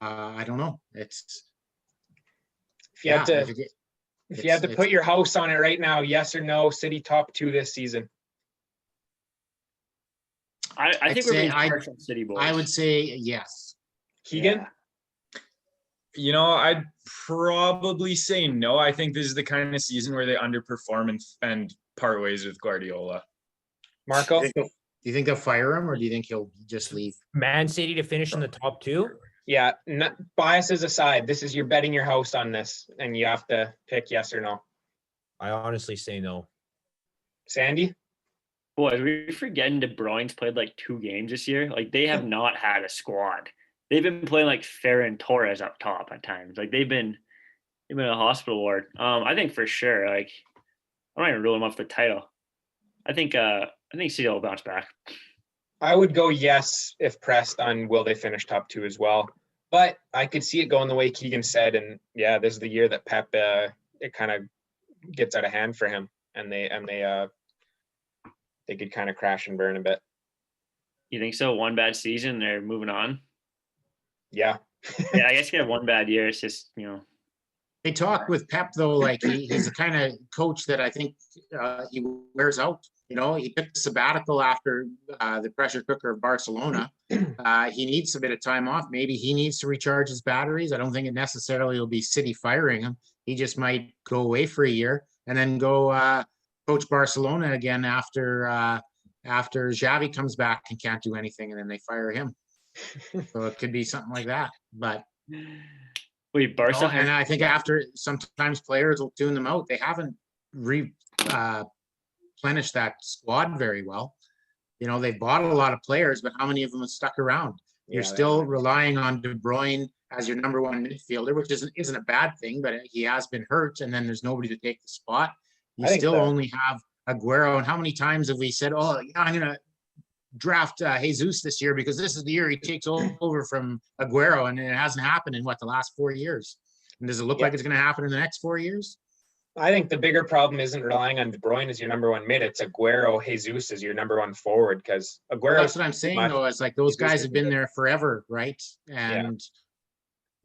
I don't know. It's if you had to put your house on it right now, yes or no, City top 2 this season? I think we're being harsh on City boys. I would say yes. Keegan? Yeah. I'd probably say no. I think this is the kind of season where they underperform and part ways with Guardiola. Marco? Do you think they'll fire him or do you think he'll just leave? Man City to finish in the top 2? Yeah, biases aside, this is you're betting your house on this, and you have to pick yes or no. I honestly say no. Sandy? Boy, are we forgetting De Bruyne's played like 2 games this year? Like they have not had a squad. They've been playing like Ferran Torres up top at times. Like they've been in a hospital ward. I think for sure. Like I'm not even ruling them off the title. I think City will bounce back. I would go yes if pressed on will they finish top 2 as well. But I could see it going the way Keegan said, and yeah, this is the year that Pep it kind of gets out of hand for him, and they could kind of crash and burn a bit. You think so? One bad season, they're moving on. Yeah, Yeah, I guess he had one bad year. It's just, They talk with Pep though, like he's the kind of coach that I think he wears out. He took the sabbatical after the pressure cooker of Barcelona. He needs a bit of time off. Maybe he needs to recharge his batteries. I don't think it necessarily will be City firing him. He just might go away for a year and then go coach Barcelona again after Xavi comes back and can't do anything, and then they fire him. So it could be something like that. But wait, Barca. and I think after sometimes players will tune them out. They haven't replenished that squad very well. They bought a lot of players, but how many of them have stuck around? You're still relying on De Bruyne as your number one midfielder, which isn't a bad thing, but he has been hurt, and then there's nobody to take the spot. You still only have Aguero. And how many times have we said, "Oh, yeah, I'm gonna draft Jesus this year because this is the year he takes over from Aguero," and it hasn't happened in the last 4 years. And does it look like it's going to happen in the next 4 years? I think the bigger problem isn't relying on De Bruyne as your number one mid. It's Aguero, Jesus as your number one forward, because Aguero. That's what I'm saying, though. It's like those guys have been there forever, right? And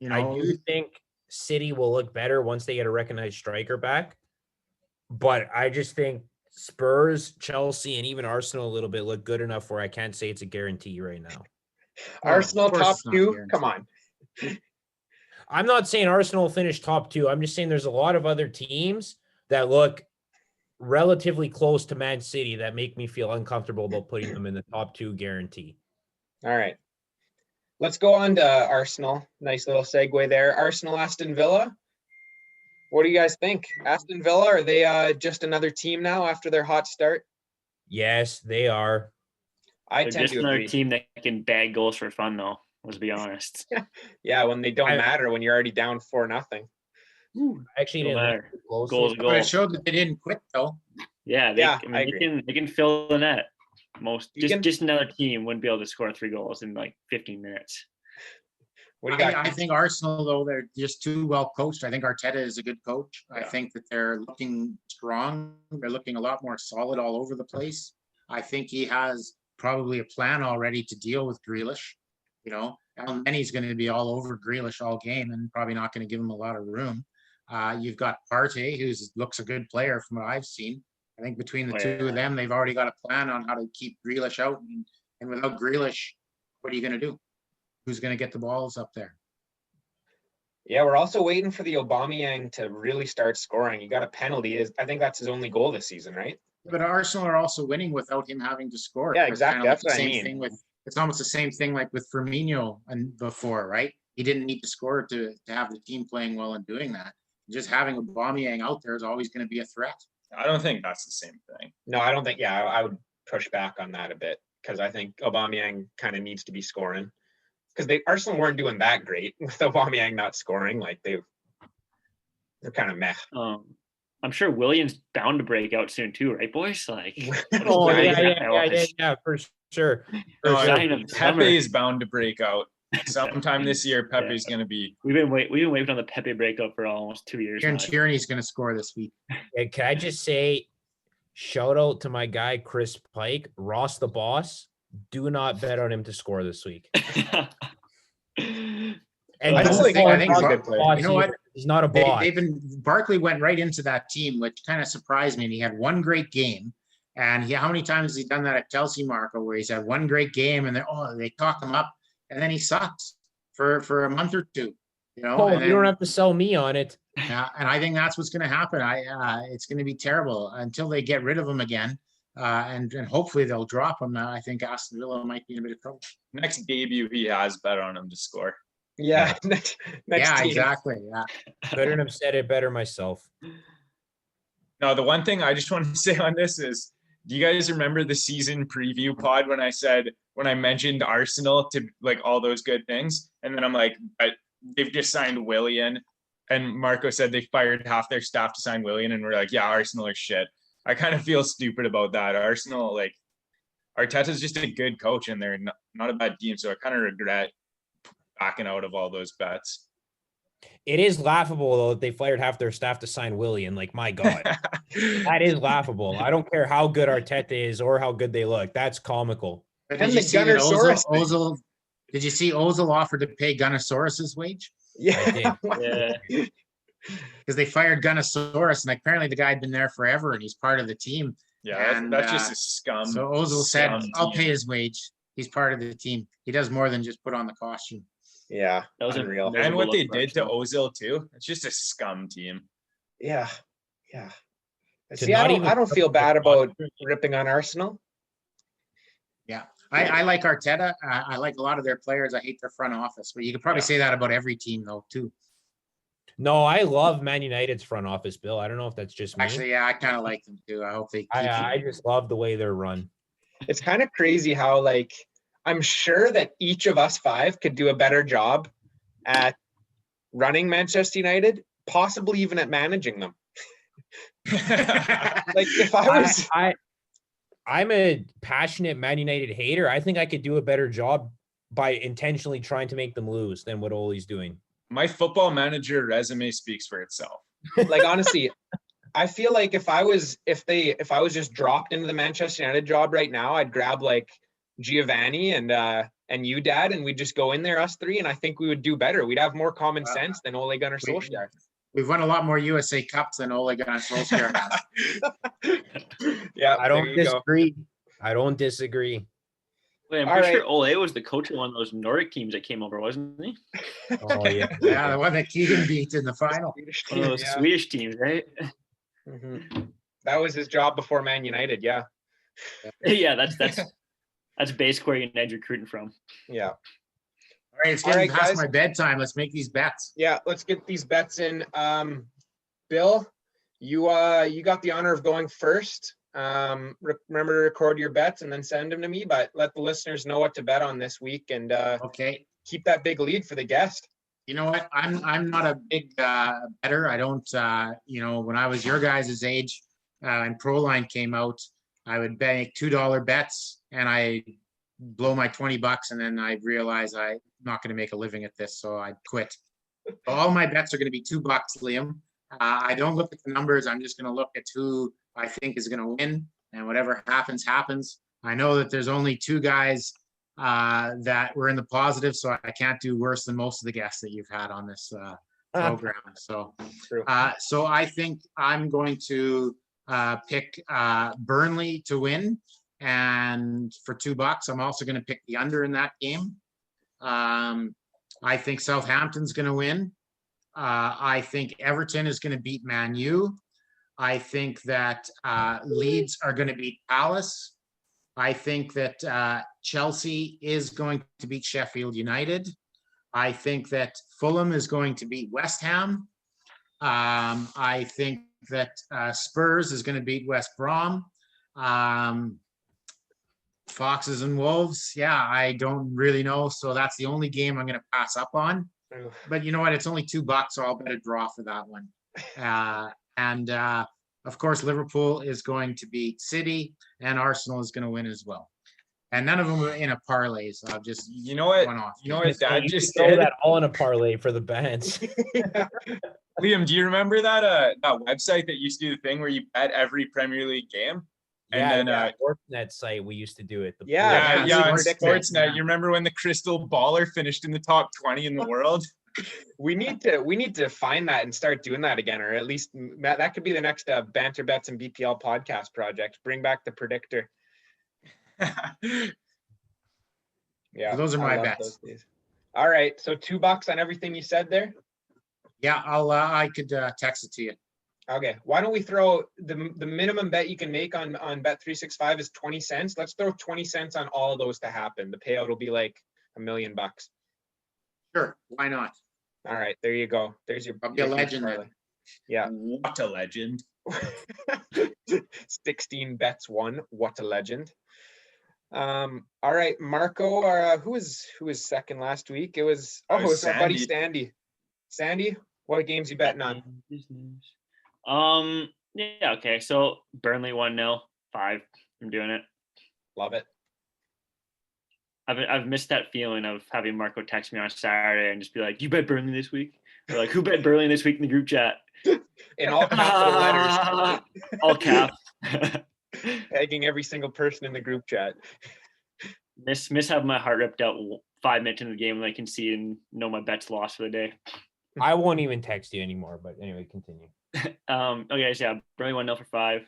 I do think City will look better once they get a recognized striker back, but I just think Spurs, Chelsea, and even Arsenal a little bit look good enough where I can't say it's a guarantee right now. Arsenal top two, come on. I'm not saying Arsenal will finish top two. I'm just saying there's a lot of other teams that look relatively close to Man City that make me feel uncomfortable about putting them in the top two guarantee. All right. Let's go on to Arsenal. Nice little segue there. Arsenal, Aston Villa. What do you guys think? Aston Villa, are they just another team now after their hot start? Yes, they are. They're just another team that can bag goals for fun, though. Let's be honest. Yeah, when they don't matter, when you're already down 4-0. Actually, didn't matter. Goals. But it showed that they didn't quit, though. Yeah, they can fill the net. Just another team wouldn't be able to score 3 goals in like 15 minutes. What do you got? I think Arsenal, though, they're just too well coached. I think Arteta is a good coach. I think that they're looking strong. They're looking a lot more solid all over the place. I think he has probably a plan already to deal with Grealish. Elneny's going to be all over Grealish all game and probably not going to give him a lot of room. You've got Partey, who looks a good player from what I've seen. I think between the two of them, they've already got a plan on how to keep Grealish out. And without Grealish, what are you going to do? Who's going to get the balls up there? Yeah, we're also waiting for the Aubameyang to really start scoring. He got a penalty. I think that's his only goal this season, right? But Arsenal are also winning without him having to score. Yeah, exactly. That's what I mean. It's almost the same thing like with Firmino and before, right? He didn't need to score to have the team playing well and doing that. Just having Aubameyang out there is always going to be a threat. I don't think that's the same thing. No, I don't think. Yeah, I would push back on that a bit because I think Aubameyang kind of needs to be scoring. Because Arsenal weren't doing that great with Aubameyang not scoring. Like they're kind of meh. I'm sure William's bound to break out soon too, right, boys? Like, yeah, for sure. Pepe is bound to break out sometime this year. Pepe's going to be. We've been waiting on the Pepe breakout for almost 2 years. Kieran Tierney's going to score this week. And can I just say, shout out to my guy Chris Pike, Ross the boss. Do not bet on him to score this week. And I think you know what? He's not a bot. Barkley went right into that team, which kind of surprised me. And he had one great game. And how many times has he done that at Chelsea, Marco, where he's had one great game and they talk him up and then he sucks for a month or two. You don't have to sell me on it. Yeah, and I think that's what's going to happen. It's going to be terrible until they get rid of him again. And hopefully they'll drop him. I think Aston Villa might be in a bit of trouble. Next debut, he has bet on him to score. Yeah. Next team. Exactly. Yeah. Couldn't have said it better myself. No, the one thing I just want to say on this is, do you guys remember the season preview pod when I mentioned Arsenal to like all those good things? And then I'm like, they've just signed Willian. And Marco said they fired half their staff to sign Willian. And we're like, yeah, Arsenal are shit. I kind of feel stupid about that. Arsenal, like, Arteta's just a good coach and they're not a bad team. So I kind of regret backing out of all those bets. It is laughable, though, that they fired half their staff to sign Willian. Like, my God. That is laughable. I don't care how good Arteta is or how good they look. That's comical. And the Gunner Did you see Ozil offered to pay Gunnosaurus's wage? Yeah. Yeah. Because they fired Gunnosaurus, and apparently the guy had been there forever, and he's part of the team. Yeah, And, that's just a scum. So Ozil said, scum "I'll team. pay his wage. He's part of the team. He does more than just put on the costume." Yeah. That was Unreal. a And what they miserable look did to for Arsenal. Ozil too. It's just a scum team. Yeah. To See, not I even don't feel bad about ripping on Arsenal. Yeah, I like Arteta. I like a lot of their players. I hate their front office, but you could probably say that about every team though too. No, I love Man United's front office, Bill. I don't know if that's just me. Actually, yeah, I kind of like them too. I hope they keep I just love the way they're run. It's kind of crazy how, like, I'm sure that each of us five could do a better job at running Manchester United, possibly even at managing them. Like, if I was, I'm a passionate Man United hater. I think I could do a better job by intentionally trying to make them lose than what Ole's doing. My football manager resume speaks for itself. like, honestly, I feel like if I was just dropped into the Manchester United job right now, I'd grab like Giovanni and you, Dad, and we'd just go in there, us three, and I think we would do better. We'd have more common sense than Ole Gunnar Solskjaer. We've won a lot more USA Cups than Ole Gunnar Solskjaer has. Yeah, I don't disagree. I don't disagree. Wait, I'm All pretty right. sure Ole was the coach of one of those Nordic teams that came over, wasn't he? Oh yeah. Yeah, the one that Keegan beat in the final. Swedish One of team, those yeah. Swedish teams, right? Mhm. That was his job before Man United. Yeah, Yeah, that's basically where United's recruiting from. yeah, All right, it's All getting right, past guys. my bedtime. Let's make these bets. yeah. Let's get these bets in. Bill, you got the honor of going first. Remember to record your bets and then send them to me, but let the listeners know what to bet on this week and Okay. keep that big lead for the guest. You know what? I'm not a big bettor. I don't. When I was your guys' age and Proline came out, I would make $2 bets, and I blow my $20, and then I realize I'm not going to make a living at this, so I quit. So all my bets are going to be $2, Liam. I don't look at the numbers. I'm just going to look at who I think is going to win, and whatever happens, happens. I know that there's only 2 guys that were in the positive, so I can't do worse than most of the guests that you've had on this program. So, True. so I think I'm going to pick Burnley to win, and for $2, I'm also going to pick the under in that game. I think Southampton's going to win. I think Everton is going to beat Man U. I think that Leeds are going to beat Palace. I think that Chelsea is going to beat Sheffield United. I think that Fulham is going to beat West Ham. I think that Spurs is going to beat West Brom. Foxes and Wolves. Yeah, I don't really know. So that's the only game I'm going to pass up on. But you know what? It's only $2, so I'll bet a draw for that one. And of course, Liverpool is going to beat City, and Arsenal is going to win as well. And none of them are in a parlay, so I've just You know what? one off. You know what Dad You just throw did? that all in a parlay for the bands. Liam, do you remember that that website that used to do the thing where you bet every Premier League game? And then Sportsnet site we used to do it. Yeah, yeah, on Sportsnet, Sportsnet. yeah. You remember when the Crystal Baller finished in the top 20 in the world? we need to find that and start doing that again, or at least that could be the next Banter Bets and BPL podcast project. Bring back the predictor. Yeah, So those are I my love bets. those days. All right, so $2 on everything you said there. Yeah, I could text it to you. Okay, why don't we throw the minimum bet you can make on Bet365 is 20 cents. Let's throw 20 cents on all of those to happen. The payout will be like $1 million. Sure, why not? All right, there you go. There's your. I'll be a your legend parlay. then. Yeah. What a legend. 16 bets won. What a legend. All right, Marco, who was second last week? It was it was our buddy Sandy. Sandy, what games you betting on? Yeah, okay. So Burnley 1-0, 5. I'm doing it. Love it. I've missed that feeling of having Marco text me on Saturday and just be like, "You bet Burnley this week?" Or like, "Who bet Burnley this week?" in the group chat. In all capital letters. All caps. Pegging every single person in the group chat. Miss having my heart ripped out 5 minutes into the game when I can see and know my bet's lost for the day. I won't even text you anymore, but anyway, continue. Okay, so yeah, Burnley 1-0 for 5.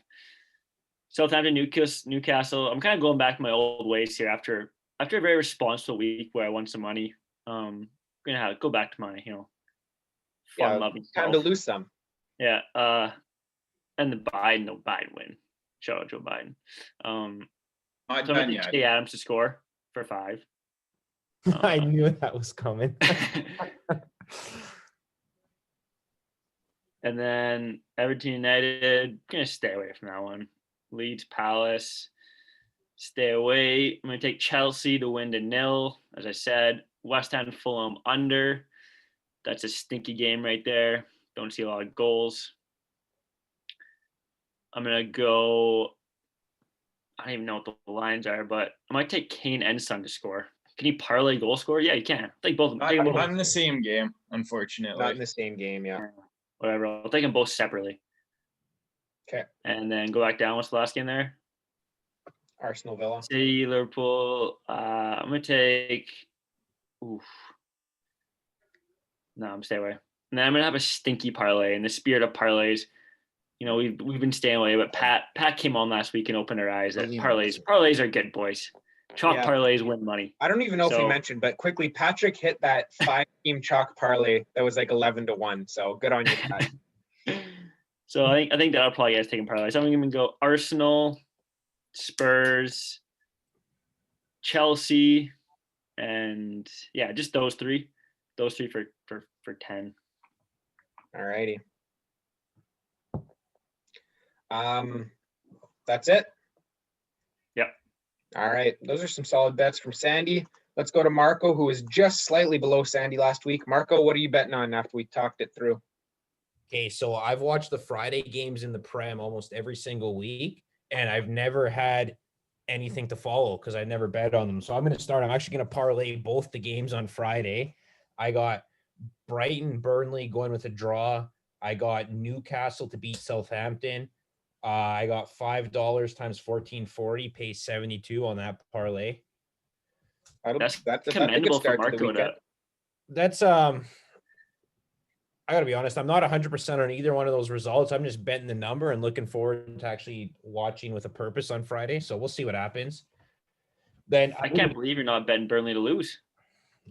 Southampton, Newcastle. I'm kind of going back to my old ways here after a very responsible week where I won some money. I'm gonna go back to my fun loving time self. to lose some. Yeah. And the Biden win. Shout out Joe Biden. Not So I'm done gonna yet. take Adams to score for 5. I knew that was coming. And then Everton United, gonna stay away from that one. Leeds Palace, stay away. I'm gonna take Chelsea to win to 0. As I said, West Ham Fulham under. That's a stinky game right there. Don't see a lot of goals. I'm gonna go. I don't even know what the lines are, but I might take Kane and Son to score. Can you parlay goal score? Yeah, you can. Take both of them. Not in the same game, unfortunately. Not in the same game, yeah. Whatever. I'll take them both separately. Okay. And then go back down. What's the last game there? Arsenal Villa. City, Liverpool. I'm gonna take. Oof. No, I'm staying away. And then I'm gonna have a stinky parlay. In the spirit of parlays, we've been staying away, but Pat came on last week and opened our eyes that parlays are good, boys. Chalk parlays win money. I don't even know if we mentioned, but quickly, Patrick hit that 5-team chalk parlay that was like 11-1. So good on you, Pat. So I think that'll probably get us taking parlays. So I'm gonna go Arsenal, Spurs, Chelsea, and yeah, just those three. Those three for 10. All righty. That's it. Yep. All right. Those are some solid bets from Sandy. Let's go to Marco, who was just slightly below Sandy last week. Marco, what are you betting on after we talked it through? Okay, so I've watched the Friday games in the Prem almost every single week, and I've never had anything to follow because I never bet on them. So I'm going to start. I'm actually going to parlay both the games on Friday. I got Brighton, Burnley going with a draw. I got Newcastle to beat Southampton. I got $5 times 14.40, pay 72 on that parlay. That's commendable for Marco. That's I gotta be honest, I'm not 100% on either one of those results. I'm just betting the number and looking forward to actually watching with a purpose on Friday. So we'll see what happens. Then I can't believe you're not betting Burnley to lose.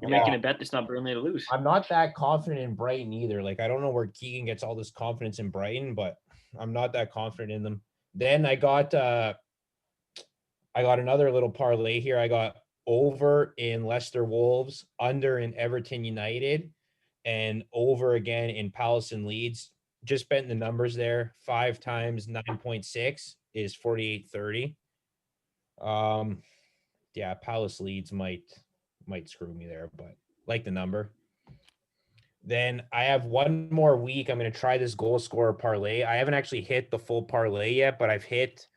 You're making a bet that's not Burnley to lose. I'm not that confident in Brighton either. Like, I don't know where Keegan gets all this confidence in Brighton, but I'm not that confident in them. Then I got another little parlay here. I got over in Leicester Wolves, under in Everton United, and over again in Palace and Leeds. Just betting the numbers there. 5 times 9.6 is 48.30. Yeah, Palace Leeds might screw me there, but like the number. Then I have one more week. I'm going to try this goal scorer parlay. I haven't actually hit the full parlay yet, but I've hit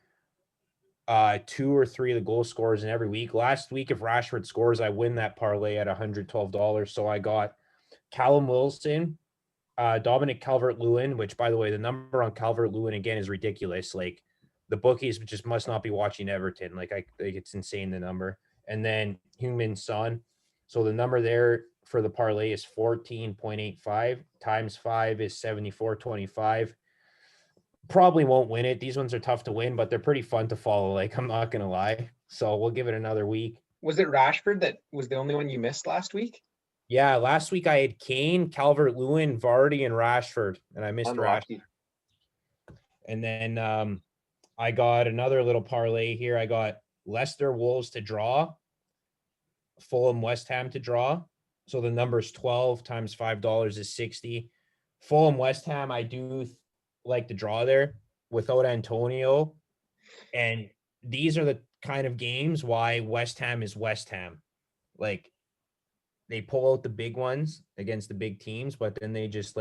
2 or 3 of the goal scorers in every week. Last week, if Rashford scores, I win that parlay at $112. So I got Callum Wilson, Dominic Calvert-Lewin, which, by the way, the number on Calvert-Lewin again is ridiculous. Like, the bookies just must not be watching Everton. Like, it's insane, the number. And then Heung-min Son. So the number there for the parlay is 14.85 times 5 is 74.25. Probably won't win it. These ones are tough to win, but they're pretty fun to follow. Like, I'm not going to lie. So we'll give it another week. Was it Rashford that was the only one you missed last week? Yeah, last week I had Kane, Calvert-Lewin, Vardy, and Rashford, and I missed Rashford. And then I got another little parlay here. I got Leicester Wolves to draw, Fulham West Ham to draw. So the number is 12 times $5 is 60. Fulham West Ham, I do like the draw there without Antonio. And these are the kind of games why West Ham is West Ham. Like, they pull out the big ones against the big teams, but then they just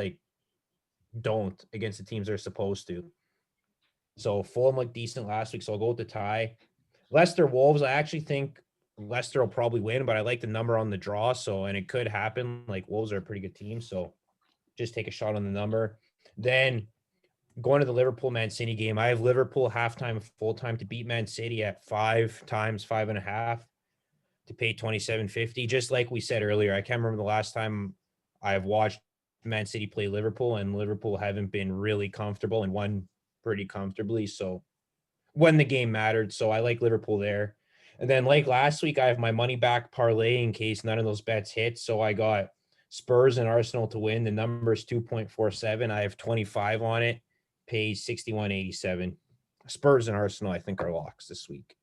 don't against the teams they're supposed to. So Fulham looked decent last week, so I'll go with the tie. Leicester Wolves, I actually think Leicester will probably win, but I like the number on the draw. So, and it could happen. Like, Wolves are a pretty good team, so just take a shot on the number. Then going to the Liverpool Man City game, I have Liverpool halftime, full time to beat Man City at 5 times 5.5. to pay 27.50. Just like we said earlier, I can't remember the last time I've watched Man City play Liverpool, and Liverpool haven't been really comfortable and won pretty comfortably. So when the game mattered, so I like Liverpool there. And then like last week, I have my money back parlay in case none of those bets hit. So I got Spurs and Arsenal to win. The number is 2.47. I have 25 on it. Pays 61.87. Spurs and Arsenal, I think, are locks this week.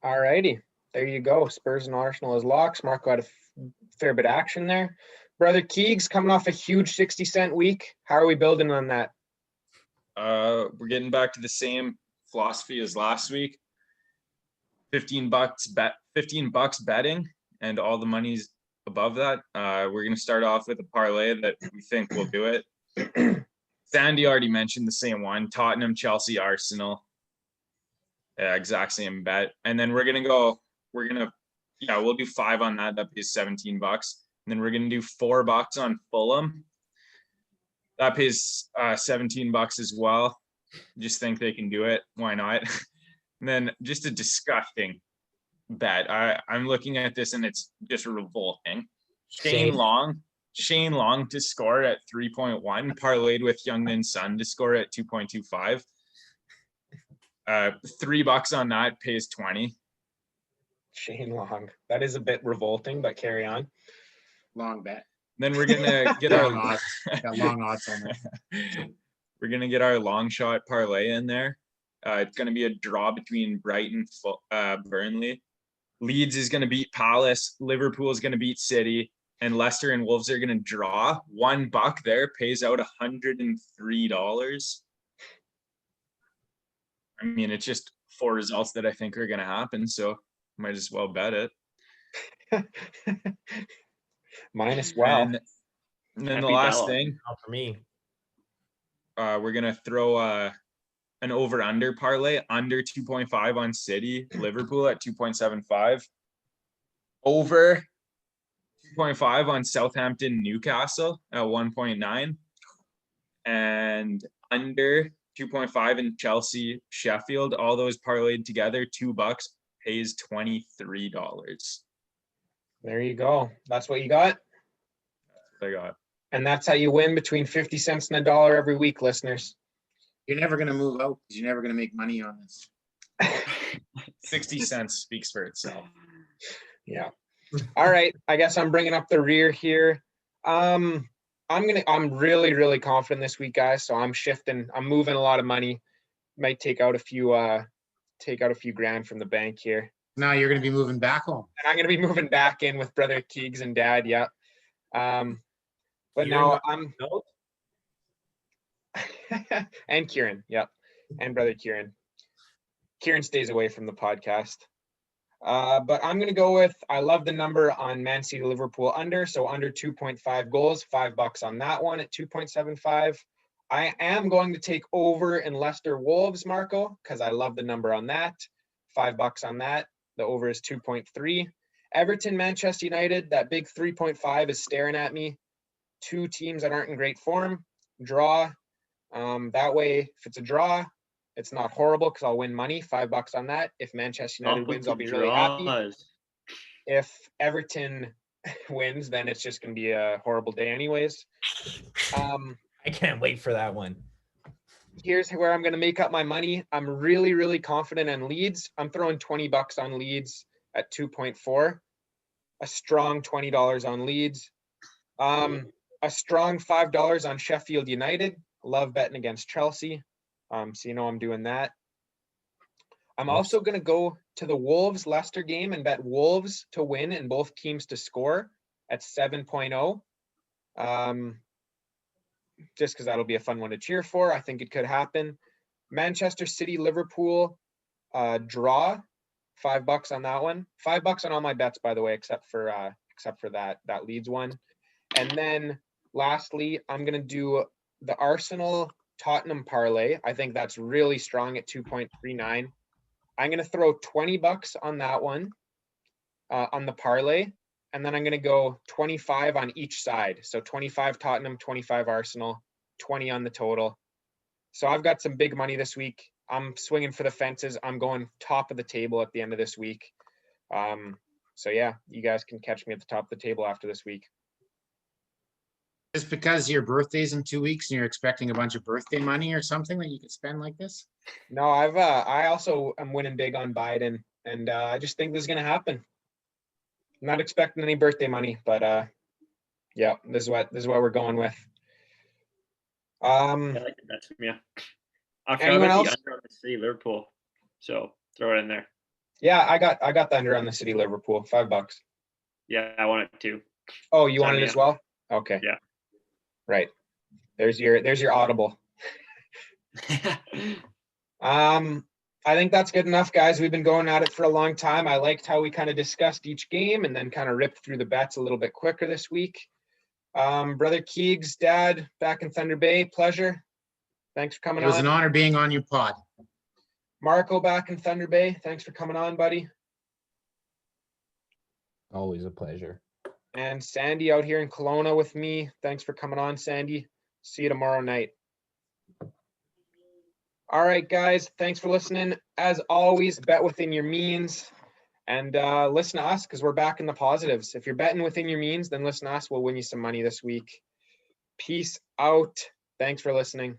All righty. There you go. Spurs and Arsenal as locks. Marco had a fair bit of action there. Brother Keegs coming off a huge 60-cent week. How are we building on that? We're getting back to the same philosophy as last week. $15 betting, and all the money's above that. We're gonna start off with a parlay that we think will do it. Sandy already mentioned the same one: Tottenham, Chelsea, Arsenal. Exact same bet. And then we'll do 5 on that. That pays $17. And then we're gonna do $4 on Fulham. That pays $17 as well. Just think they can do it. Why not? And then just a disgusting bet. I'm looking at this and it's just revolting. Shane Long to score at 3.1, parlayed with Youngmin Son to score at 2.25. $3 on that pays 20. Shane Long. That is a bit revolting, but carry on. Long bet. Then we're gonna get Long odds. Got long odds on it. We're gonna get our long shot parlay in there. It's gonna be a draw between Brighton, Burnley. Leeds is gonna beat Palace. Liverpool is gonna beat City, and Leicester and Wolves are gonna draw. $1 there pays out $103. I mean, it's just 4 results that I think are gonna happen, so might as well bet it. Mine as well. And then the Happy last Bella. thing, Not for me. we're gonna throw an over/under parlay, under 2.5 on City, Liverpool at 2.75, over 2.5 on Southampton, Newcastle at 1.9, and under 2.5 in Chelsea, Sheffield. All those parlayed together, $2 pays $23. There you go. That's what you got. I got. And that's how you win between 50 cents and $1 every week, listeners. You're never going to move out because you're never going to make money on this. 60 cents speaks for itself. Yeah. All right. I guess I'm bringing up the rear here. I'm really, really confident this week, guys. So I'm shifting. I'm moving a lot of money. Might take out a few grand from the bank here. Now you're going to be moving back home. And I'm going to be moving back in with brother Keegs and dad. Yeah. But now I'm and Kieran. Yep. And brother Kieran. Kieran stays away from the podcast. But I'm going to go with, I love the number on Man City Liverpool under. So under 2.5 goals, $5 on that one at 2.75. I am going to take over in Leicester Wolves, Marco, because I love the number on that. $5 on that. The over is 2.3. Everton, Manchester United, that big 3.5 is staring at me. 2 teams that aren't in great form. Draw. That way, if it's a draw, it's not horrible because I'll win money. $5 on that. If Manchester United wins, I'll be really happy. If Everton wins, then it's just going to be a horrible day anyways. I can't wait for that one. Here's where I'm going to make up my money. I'm really, really confident in Leeds. I'm throwing $20 on Leeds at 2.4. A strong $20 on Leeds. A strong $5 on Sheffield United. Love betting against Chelsea. So you know I'm doing that. I'm also going to go to the Wolves-Leicester game and bet Wolves to win and both teams to score at 7.0. Just because that'll be a fun one to cheer for. I think it could happen. Manchester City, Liverpool, draw, $5 on that one. $5 on all my bets, by the way, except for that Leeds one. And then lastly, I'm gonna do the Arsenal Tottenham parlay. I think that's really strong at 2.39. I'm gonna throw $20 on that one, on the parlay. And then I'm going to go 25 on each side. So 25 Tottenham, 25 Arsenal, 20 on the total. So I've got some big money this week. I'm swinging for the fences. I'm going top of the table at the end of this week. So yeah, you guys can catch me at the top of the table after this week. Just because your birthday's in 2 weeks and you're expecting a bunch of birthday money or something that you could spend like this? No, I also am winning big on Biden, and I just think this is gonna happen. I'm not expecting any birthday money, but yeah, this is what we're going with. I like it. That's yeah. Actually, I Anyone like the else? under on the City Liverpool. So throw it in there. Yeah, I got the under on the City Liverpool, $5. Yeah, I want it too. Oh, you Sign want it me as up. well? Okay. Yeah. Right. There's your audible. I think that's good enough, guys. We've been going at it for a long time. I liked how we kind of discussed each game and then kind of ripped through the bets a little bit quicker this week. Brother Keegs, Dad, back in Thunder Bay, pleasure. Thanks for coming It was on. an honor being on your pod. Marco, back in Thunder Bay, thanks for coming on, buddy. Always a pleasure. And Sandy out here in Kelowna with me. Thanks for coming on, Sandy. See you tomorrow night. All right, guys. Thanks for listening. As always, bet within your means and listen to us because we're back in the positives. If you're betting within your means, then listen to us. We'll win you some money this week. Peace out. Thanks for listening.